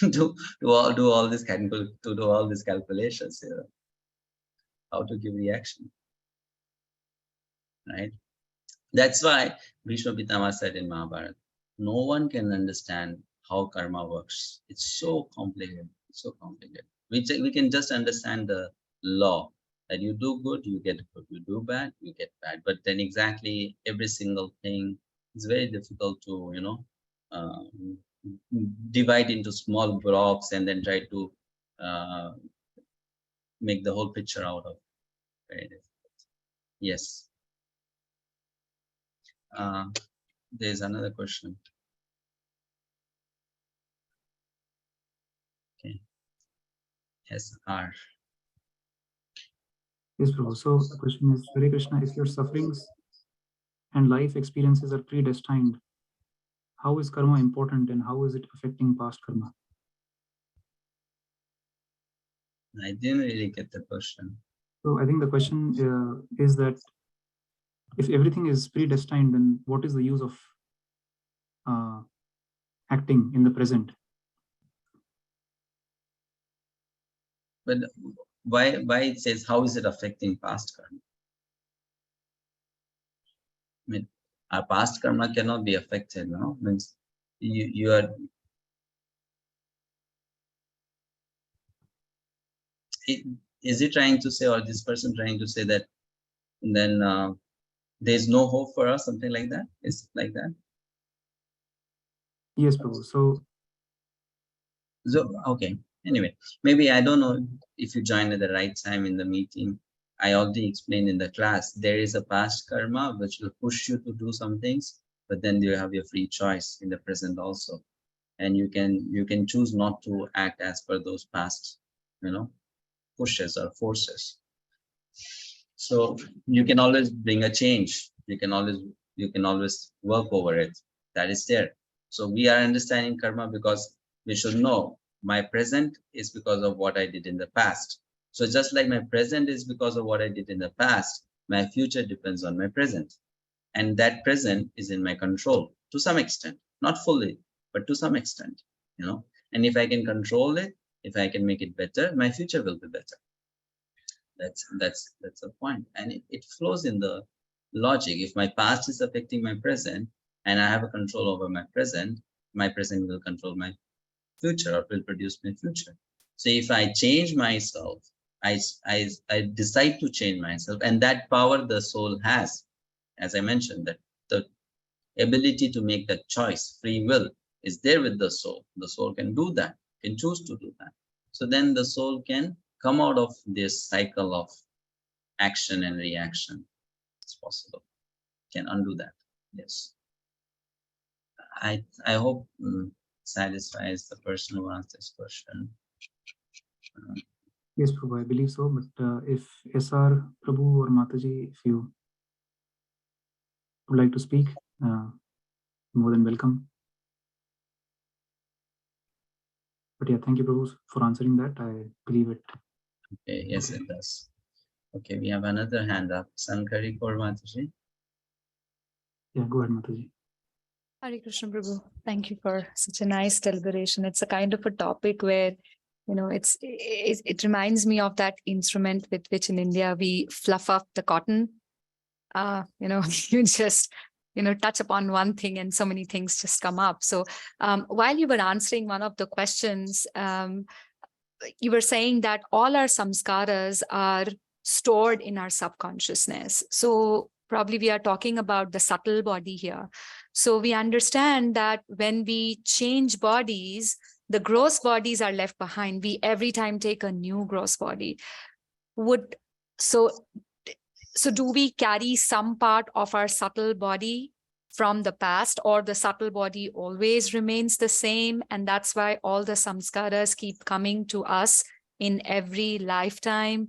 do all this to do all these calculations, you know, how to give reaction, right? That's why Bhishma Pitama said in Mahabharata, no one can understand how karma works. It's so complicated, so complicated. We can just understand the law, that you do good, you get good, you do bad, you get bad. But then exactly every single thing is very difficult to, you know, divide into small blocks and then try to uh, make the whole picture out of. Very difficult. Yes. There's another question. Okay. Yes, R. Yes, Prabhu. So the question is, Hare Krishna, if your sufferings and life experiences are predestined, how is karma important and how is it affecting past karma? I didn't really get the question. So I think the question is that if everything is predestined, then what is the use of acting in the present? But why it says how is it affecting past karma? I mean, Our past karma cannot be affected, no? Means you are. Is he trying to say, or this person trying to say that then there's no hope for us, something like that? Is it like that? Yes, Prabhu. So Okay. Anyway, maybe I don't know if you joined at the right time in the meeting. I already explained in the class, there is a past karma which will push you to do some things, but then you have your free choice in the present also. And you can choose not to act as per those past, pushes or forces. So you can always bring a change. You can always work over it. That is there. So we are understanding karma because we should know my present is because of what I did in the past. So just like my present is because of what I did in the past, my future depends on my present. And that present is in my control to some extent, not fully, but to some extent, And if I can control it, if I can make it better, my future will be better. That's the point. And it flows in the logic. If my past is affecting my present and I have a control over my present will control my future or will produce my future. So if I change myself, I decide to change myself, and that power the soul has, as I mentioned, that the ability to make that choice, free will, is there with the soul. The soul can do that, can choose to do that. So then the soul can come out of this cycle of action and reaction. It's possible. Can undo that. Yes. I hope satisfies the person who asked this question. yes, Prabhu, I believe so. But if SR Prabhu or Mataji, if you would like to speak, more than welcome. But yeah, thank you, Prabhu, for answering that. I believe it. Okay, yes, it does. Okay, we have another hand up. Sankari Kaur Mataji. Yeah, go ahead, Mataji. Hare Krishna Prabhu, thank you for such a nice deliberation. It's a kind of a topic where, it reminds me of that instrument with which in India we fluff up the cotton. You just, touch upon one thing and so many things just come up. So while you were answering one of the questions, you were saying that all our samskaras are stored in our subconsciousness. So probably we are talking about the subtle body here. So we understand that when we change bodies, the gross bodies are left behind. We every time take a new gross body. So do we carry some part of our subtle body from the past, or the subtle body always remains the same? And that's why all the samskaras keep coming to us in every lifetime.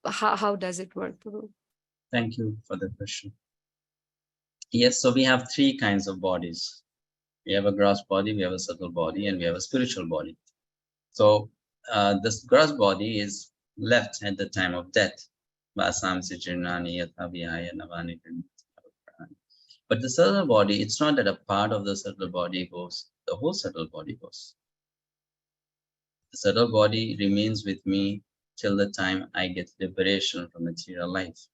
How does it work, Guru? Thank you for the question. Yes, so we have three kinds of bodies. We have a gross body, we have a subtle body, and we have a spiritual body. So this gross body is left at the time of death. But the subtle body, it's not that a part of the subtle body goes, the whole subtle body goes. The subtle body remains with me till the time I get liberation from material life.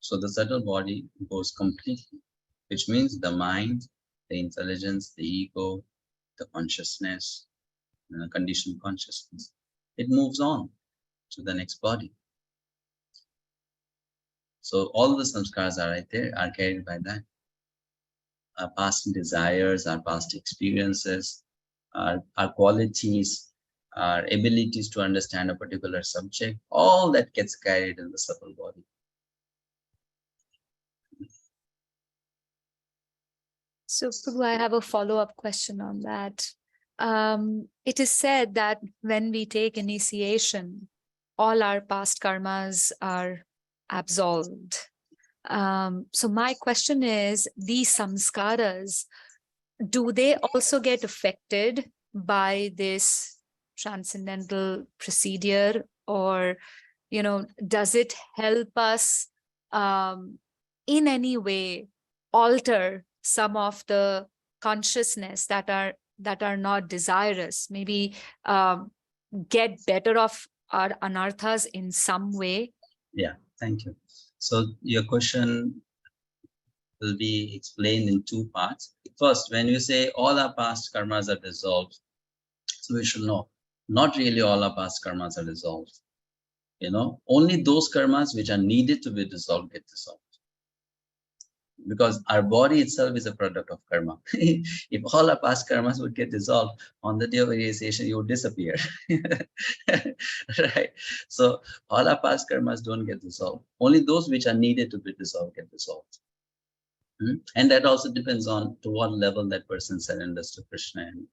So the subtle body goes completely, which means the mind, the intelligence, the ego, the consciousness, conditioned consciousness, it moves on to the next body. So all the samskaras are right there, are carried by that. Our past desires, our past experiences, our qualities, our abilities to understand a particular subject, all that gets carried in the subtle body. So, Prabhu, I have a follow-up question on that. It is said that when we take initiation, all our past karmas are absolved. So my question is, these samskaras, do they also get affected by this transcendental procedure, or, does it help us in any way alter some of the consciousness that are not desirous, maybe get better of our anarthas in some way? Yeah, thank you. So your question will be explained in two parts. First, when you say all our past karmas are dissolved, so we should know, not really all our past karmas are dissolved. Only those karmas which are needed to be dissolved get dissolved. Because our body itself is a product of karma. If all our past karmas would get dissolved, on the day of initiation, you would disappear. Right? So all our past karmas don't get dissolved. Only those which are needed to be dissolved get dissolved. And that also depends on to what level that person surrenders to Krishna and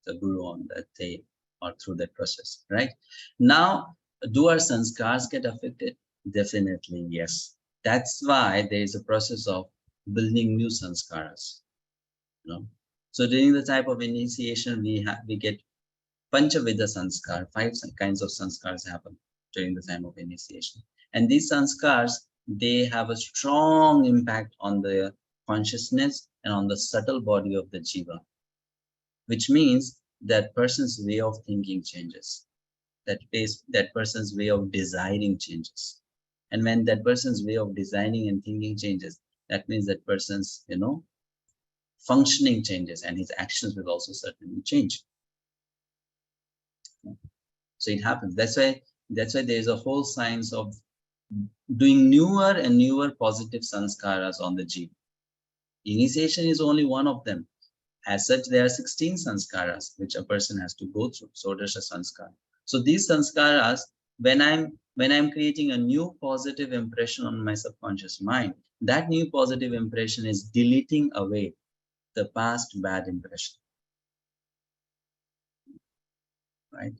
the Guru on that day or through that process, right? Now, do our sanskars get affected? Definitely, yes. That's why there is a process of building new sanskaras. So during the type of initiation, we get Panchavidha sanskar, 5 kinds of sanskars happen during the time of initiation. And these sanskars, they have a strong impact on the consciousness and on the subtle body of the jiva, which means that person's way of thinking changes, that person's way of desiring changes. And when that person's way of designing and thinking changes, that means that person's, functioning changes and his actions will also certainly change. So it happens. That's why there is a whole science of doing newer and newer positive sanskaras on the jiva. Initiation is only one of them. As such, there are 16 sanskaras which a person has to go through. Sodasha sanskara. So these sanskaras, when I'm creating a new positive impression on my subconscious mind, that new positive impression is deleting away the past bad impression. Right?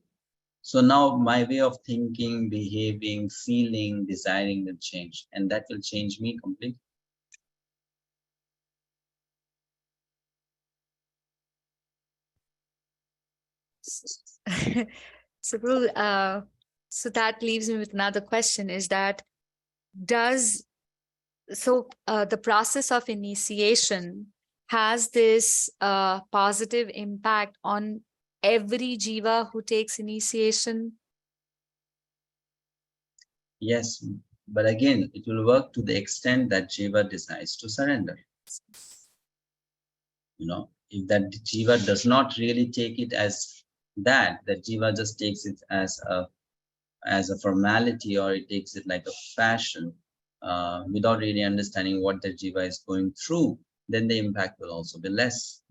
So now my way of thinking, behaving, feeling, desiring will change, and that will change me completely. So, Prabhu, so that leaves me with another question: is that the process of initiation has this positive impact on every jiva who takes initiation? Yes, but again, it will work to the extent that jiva decides to surrender. If that jiva does not really take it as that jiva just takes it as a formality, or it takes it like a fashion, without really understanding what the jiva is going through, then the impact will also be less.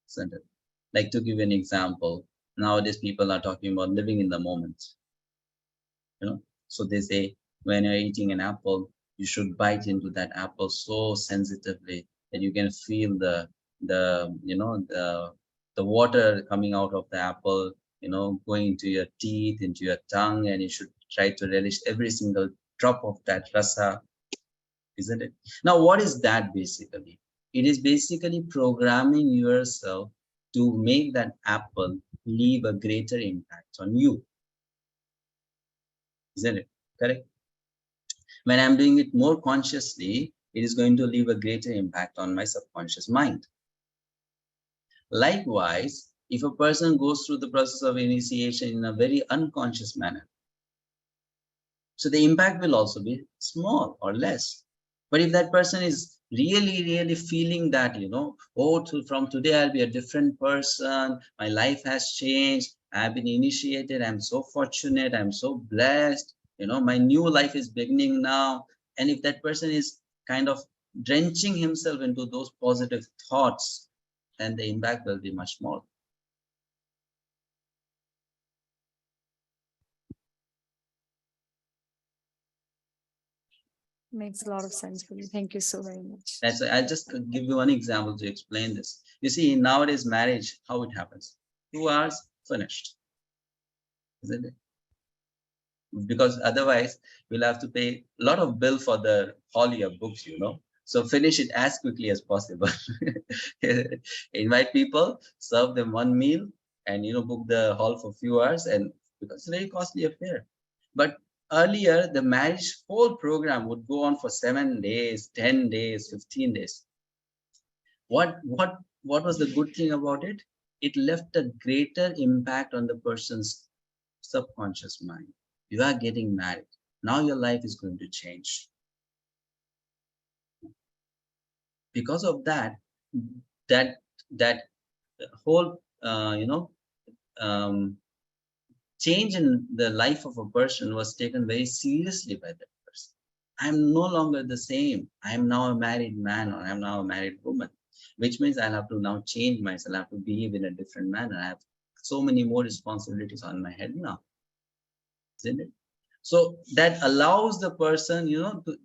Isn't it? Like, to give an example, nowadays people are talking about living in the moment. So they say when you're eating an apple, you should bite into that apple so sensitively that you can feel the water coming out of the apple, going into your teeth, into your tongue, and you should try to relish every single drop of that rasa, isn't it? Now, what is that basically? It is basically programming yourself to make that apple leave a greater impact on you, isn't it? Correct? When I'm doing it more consciously, it is going to leave a greater impact on my subconscious mind. Likewise, if a person goes through the process of initiation in a very unconscious manner, so the impact will also be small or less. But if that person is really, really feeling that, from today I'll be a different person, my life has changed, I've been initiated, I'm so fortunate, I'm so blessed, my new life is beginning now. And if that person is kind of drenching himself into those positive thoughts, then the impact will be much more. Makes a lot of sense for you. Thank you so very much. That's why I'll just give you one example to explain this. You see, nowadays marriage, how it happens? 2 hours, finished. Isn't it? Because otherwise we'll have to pay a lot of bill for the hall year books, So finish it as quickly as possible. Invite people, serve them one meal, and book the hall for a few hours, and because it's a very costly affair. But earlier, the marriage whole program would go on for 7 days, 10 days, 15 days. What was the good thing about it? It left a greater impact on the person's subconscious mind. You are getting married. Now your life is going to change. Because of that, that whole change in the life of a person was taken very seriously by that person. I'm no longer the same. I am now a married man, or I am now a married woman, which means I'll have to now change myself. I have to behave in a different manner. I have so many more responsibilities on my head now, isn't it? So that allows the person,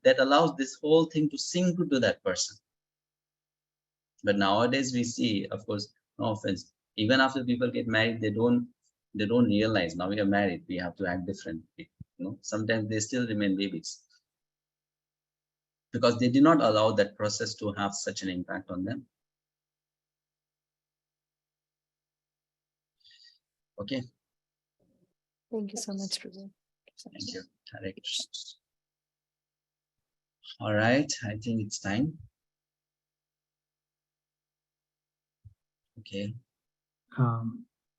that allows this whole thing to sink into that person. But nowadays we see, of course, no offense, even after people get married, they don't realize now we are married, we have to act differently. Sometimes they still remain babies because they did not allow that process to have such an impact on them. Okay. Thank you so much, Prabhu. Thank you. Hare Krishna. All right, I think it's time. Okay. All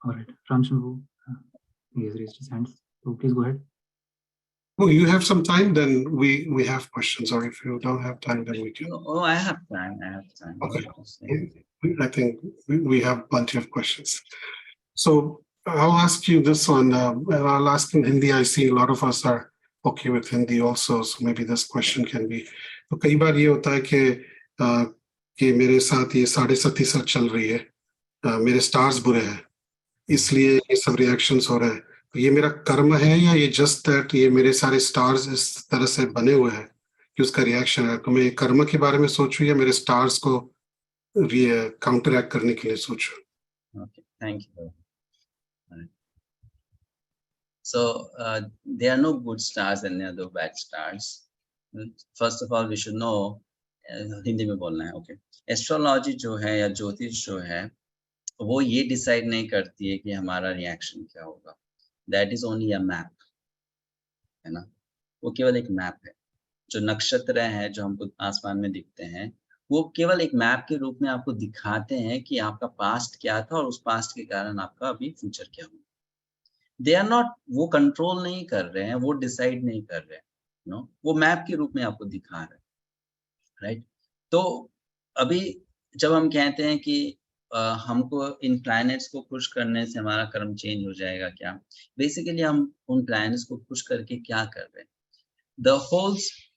right, Ramchandra, he has raised his hand. So please go ahead. Oh, you have some time, then we have questions, or if you don't have time, then we can. Oh, I have time. Okay. I think we have plenty of questions. So I'll ask you this one, and I'll ask in Hindi. I see a lot of us are okay with Hindi also, so maybe this question can be. तो कई बार ये होता है कि मेरे साथ ये 7.5 चल रही है, मेरे स्टार्स बुरे हैं, इसलिए ये सब रिएक्शंस हो रहे हैं. तो ये मेरा कर्म है या ये जस्ट दैट ये मेरे सारे स्टार्स इस तरह से बने हुए हैं कि उसका रिएक्शन है? तो मैं कर्म के बारे में सोचूं या मेरे स्टार्स को काउंटर एक्ट करने के लिए सोचूं? Okay, thank you. Right. So there are no good stars and there are no bad stars. First of all, we should know, Hindi में बोलना है. Okay. एस्ट्रोलॉजी जो है या ज्योतिष जो है वो ये डिसाइड नहीं करती है कि हमारा रिएक्शन क्या होगा. That is only a map, है ना. वो केवल एक मैप है. जो नक्षत्र हैं जो हमको आसमान में दिखते हैं वो केवल एक मैप के रूप में आपको दिखाते हैं कि आपका पास्ट क्या था और उस पास्ट के कारण आपका अभी फ्यूचर क्या होगा. दे आर नॉट, वो कंट्रोल नहीं कर रहे हैं, वो डिसाइड नहीं कर रहे हैं, वो मैप के रूप में आपको दिखा रहे हैं. राइट. तो अभी जब हम कहते हैं कि हमको इन प्लैनेट्स को खुश करने से हमारा कर्म चेंज हो जाएगा क्या, बेसिकली हम उन प्लैनेट्स को खुश करके क्या कर रहे हैं. The whole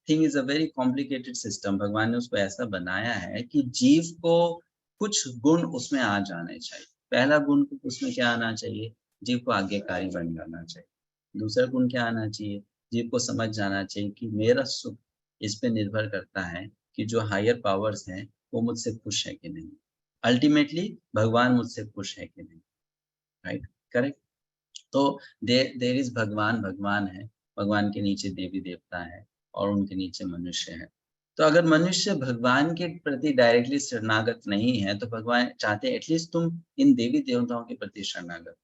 thing is a very complicated system. भगवान ने उसको ऐसा बनाया है कि जीव को कुछ गुण उसमें आ जाने चाहिए. पहला गुण उसमें क्या आना चाहिए, जीव को आज्ञाकारी बन जाना चाहिए. दूसरा गुण क्या आना चाहिए, जीव को समझ जाना चाहिए कि मेरा सुख इस पे निर्भर करता है कि जो हायर पावर्स हैं वो मुझसे खुश है कि नहीं. अल्टीमेटली भगवान मुझसे खुश है कि नहीं. Right, correct. तो देयर इज भगवान है, भगवान के नीचे देवी देवता है और उनके नीचे मनुष्य है. तो अगर मनुष्य भगवान के प्रति डायरेक्टली शरणागत नहीं है तो भगवान चाहते हैं एटलीस्ट तुम इन देवी देवताओं के प्रति शरणागत,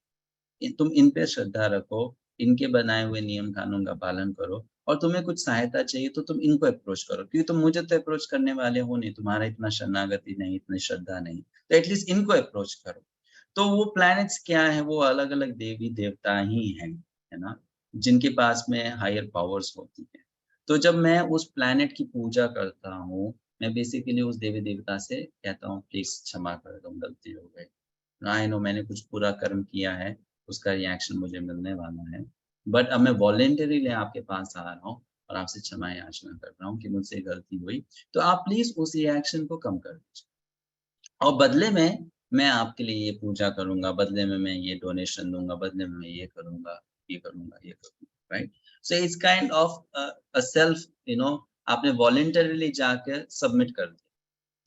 तुम इन पे श्रद्धा रखो, इनके बनाए हुए नियम कानून का पालन करो, और तुम्हें कुछ सहायता चाहिए तो तुम इनको अप्रोच करो, क्योंकि तुम मुझे तो अप्रोच करने वाले हो नहीं, तुम्हारा इतना शरणागति नहीं, इतनी श्रद्धा नहीं, तो एटलीस्ट इनको अप्रोच करो. तो वो प्लैनेट्स क्या है, वो अलग अलग देवी देवता ही हैं, है ना, जिनके पास में हायर पावर्स होती है. तो जब मैं उस प्लैनेट की पूजा करता हूँ, मैं बेसिकली उस देवी देवता से कहता हूँ प्लीज क्षमा कर दो, गलती हो गई, आई नो मैंने कुछ बुरा कर्म किया है, उसका रिएक्शन मुझे मिलने वाला है, बट अब मैं वॉलेंटरीली आपके पास आ रहा हूँ और आपसे क्षमा याचना कर रहा हूँ कि मुझसे गलती हुई, तो आप प्लीज उस रिएक्शन को कम कर दीजिए, और बदले में मैं आपके लिए ये पूजा करूंगा, बदले में मैं ये डोनेशन दूंगा, बदले में मैं ये करूंगा, ये करूंगा, ये करूंगा. Right. So it's kind of a self, आपने वॉलेंटरीली जाकर सबमिट कर दिया,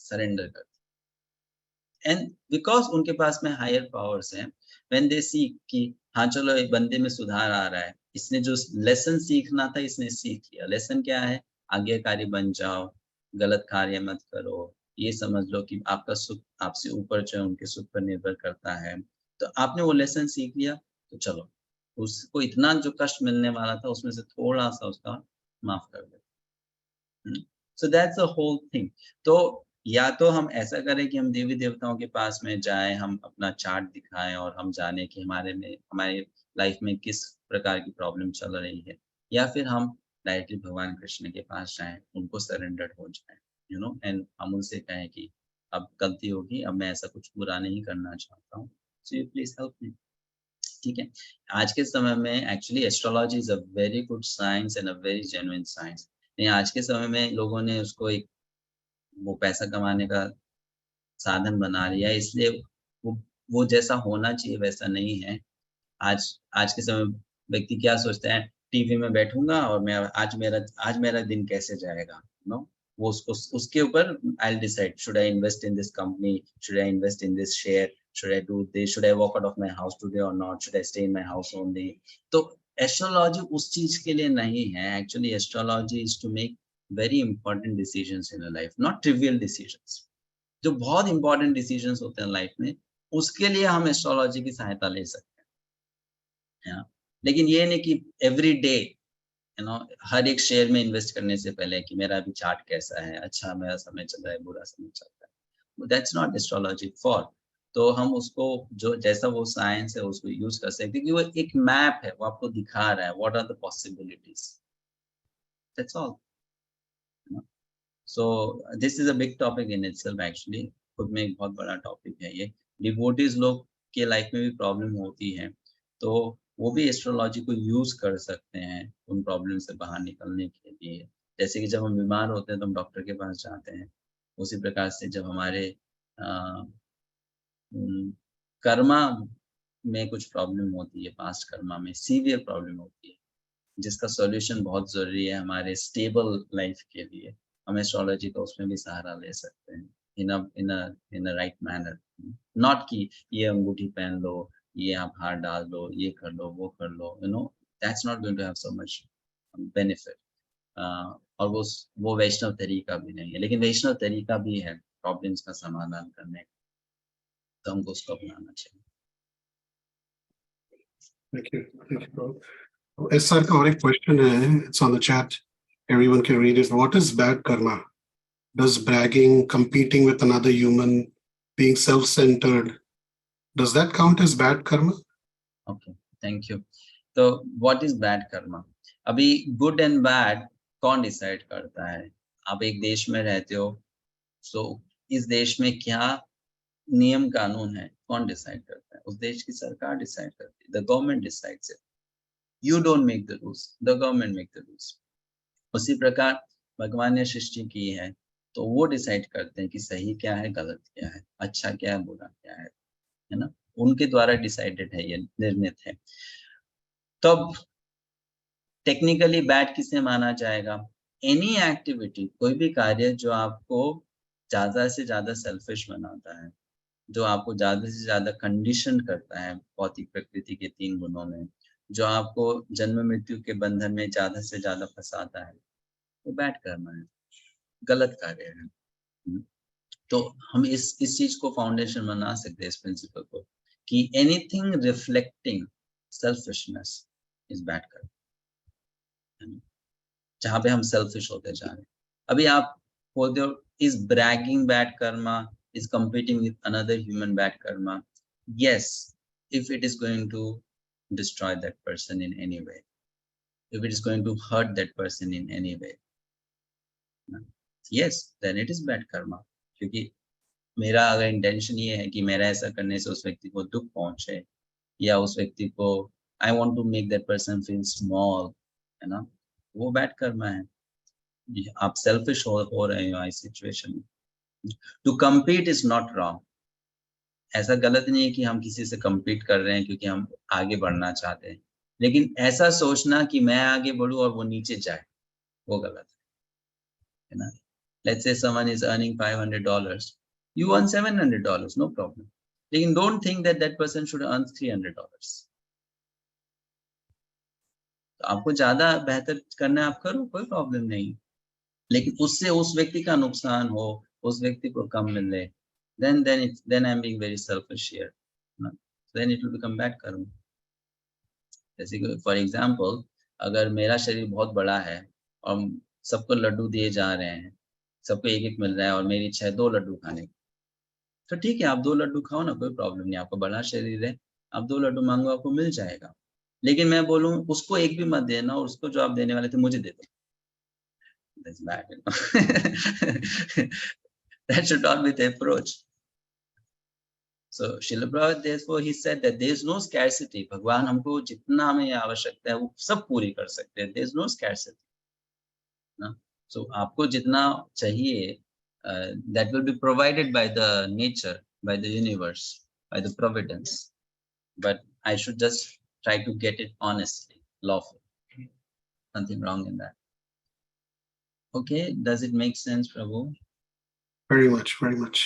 सरेंडर कर दिया. एंड बिकॉज उनके पास में हायर पावर्स हैं, व्हेन दे सी कि हाँ चलो एक बंदे में सुधार आ रहा है, इसने जो लेसन सीखना था इसने सीख लिया. लेसन क्या है, आज्ञाकारी बन जाओ, गलत कार्य मत करो, ये समझ लो कि आपका सुख आपसे ऊपर जो है उनके सुख पर निर्भर करता है. तो आपने वो लेसन सीख लिया, तो चलो उसको इतना जो कष्ट मिलने वाला था उसमें से थोड़ा सा उसका माफ कर दो. So that's the whole thing. तो या तो हम ऐसा करें कि हम देवी देवताओं के पास में जाएं, हम अपना चार्ट दिखाएं और हम जाने कि हमारे लाइफ में किस प्रकार की प्रॉब्लम चल रही है, या फिर हम डायरेक्टली भगवान कृष्ण के पास जाएं, उनको सरेंडर हो जाएं, एंड हम उनसे कहें कि अब गलती होगी, अब मैं ऐसा कुछ बुरा नहीं करना चाहता हूँ, so you please help me. ठीक है, आज के समय में actually astrology is a very good science and a very genuine science. नहीं, आज के समय में लोगों ने उसको एक वो पैसा कमाने का साधन बना लिया है, इसलिए वो जैसा होना चाहिए वैसा नहीं है। आज आज के समय व्यक्ति क्या सोचता है, टीवी में बैठूंगा और मैं आज मेरा दिन कैसे जाएगा, नो, वो उसको उसके ऊपर I will decide, should I invest in this company, should I invest in this share, should I do this, should I walk out of my house today or not, should I stay in my house only। तो astrology उस चीज के लिए नहीं है। Actually astrology is to make very important decisions in life, not trivial decisions. जो बहुत important decisions होते हैं लाइफ में, उसके लिए हम एस्ट्रोलॉजी की सहायता ले सकते हैं। लेकिन ये नहीं कि एवरी डे हर एक शेयर में इन्वेस्ट करने से पहले कि मेरा अभी चार्ट कैसा है, अच्छा मेरा समय चल रहा है, बुरा समय चल रहा है, दैट्स नॉट एस्ट्रोलॉजी फॉर। तो हम उसको जो जैसा वो साइंस है उसको यूज कर सकते हैं, क्योंकि वो एक मैप है, वो आपको दिखा रहा है what are the possibilities, that's all. So this is a big topic in itself actually, खुद में एक बहुत बड़ा टॉपिक है ये। डिवोटीज लोग के लाइफ में भी प्रॉब्लम होती है, तो वो भी एस्ट्रोलॉजी को यूज कर सकते हैं उन प्रॉब्लम से बाहर निकलने के लिए। जैसे कि जब हम बीमार होते हैं तो हम डॉक्टर के पास जाते हैं, उसी प्रकार से जब हमारे कर्मा में कुछ प्रॉब्लम होती है, पास्ट कर्मा में सीवियर प्रॉब्लम होती है, जिसका सॉल्यूशन बहुत जरूरी है हमारे स्टेबल लाइफ के लिए, हम एस्ट्रोलॉजी का उसमें भी सहारा ले सकते हैं इन अ राइट मैनर। नॉट कि ये अंगूठी पहन लो, ये आप हार डाल दो, ये कर लो, वो कर लो, that's not going to have so much benefit. और वो वैष्णव तरीका भी नहीं है, लेकिन वैष्णव तरीका भी है प्रॉब्लम्स का समाधान करने का, तो हमको उसको अपनाना चाहिए। Thank you. Thank you, Paul. SR का और एक क्वेश्चन है, it's on the chat, everyone can read it. What is bad karma? Does bragging, competing with another human, being self-centered, does that count as bad karma? Okay, thank you. तो what is bad karma? अभी good and bad कौन decide करता है? आप एक देश में रहते हो, so इस देश में क्या नियम कानून है, कौन डिसाइड करता है? उस देश की सरकार डिसाइड करती है, the government decides it. You don't make the rules, the government make the rules. उसी प्रकार भगवान ने सृष्टि की है, तो वो डिसाइड करते हैं कि सही क्या है, गलत क्या है, अच्छा क्या है, बुरा क्या है ना? उनके द्वारा डिसाइडेड है, ये निर्णित है। तब टेक्निकली बैड किसे माना जाएगा? एनी एक्टिविटी, कोई भी कार्य जो आपको ज्यादा से ज्यादा सेल्फिश बनाता है, जो आपको ज्यादा से ज्यादा कंडीशन करता है भौतिक प्रकृति के 3 गुणों में, जो आपको जन्म मृत्यु के बंधन में ज्यादा से ज्यादा फंसाता है, वो बैड कर्म है, गलत कार्य है। तो हम इस चीज को फाउंडेशन बना सकते हैं, इस प्रिंसिपल को, कि anything reflecting selfishness is bad कर्म, जहां पे हम सेल्फिश होते जा रहे हैं। अभी आप बोलते हो, is bragging bad Karma, is competing with another human bad karma? Yes, if it is going to destroy that person in any way, if it is going to hurt that person in any way, yes, then it is bad karma। क्योंकि मेरा अगर intention ये है कि मेरा ऐसा करने से उस व्यक्ति को दुख पहुंचे, या उस व्यक्ति को I want to make that person feel small, है ना, वो बैड कर्मा है। आप सेल्फिश हो रहे हो इस सिचुएशन में। To compete is not wrong, ऐसा गलत नहीं है कि हम किसी से कम्पीट कर रहे हैं क्योंकि हम आगे बढ़ना चाहते हैं, लेकिन ऐसा सोचना कि मैं आगे बढ़ूं और वो नीचे जाए, वो गलत है ना। Let's say someone is earning $500, you earn $700, no problem, लेकिन don't think that that person should earn $300। तो आपको ज्यादा बेहतर करना है, आप करो, कोई प्रॉब्लम नहीं, लेकिन उससे उस व्यक्ति का नुकसान हो, उस व्यक्ति को कम मिले, then I'm being very selfish here, then it will become bad karma। जैसे कि फॉर एग्जाम्पल, अगर मेरा शरीर बहुत बड़ा है और सबको लड्डू दिए जा रहे हैं, सबको एक एक मिल रहा है और मेरी इच्छा है 2 लड्डू खाने की, तो ठीक है, आप 2 लड्डू खाओ ना, कोई प्रॉब्लम नहीं, आपको बड़ा शरीर है, आप 2 लड्डू मांगो, आपको मिल जाएगा। लेकिन मैं बोलूं उसको एक भी मत देना और उसको जो आप देने वाले थे मुझे दे दो. That's bad, you know? That should not be the approach. So Srila Prabhupada, therefore, he said that there is no scarcity. भगवान हमको जितना हमें आवश्यकता है वो सब पूरी कर सकते हैं. There is no scarcity. No? So आपको जितना चाहिए, that will be provided by the nature, by the universe, by the providence. But I should just try to get it honestly, lawfully. Nothing wrong in that. Okay, does it make sense, Prabhu? Very much, very much.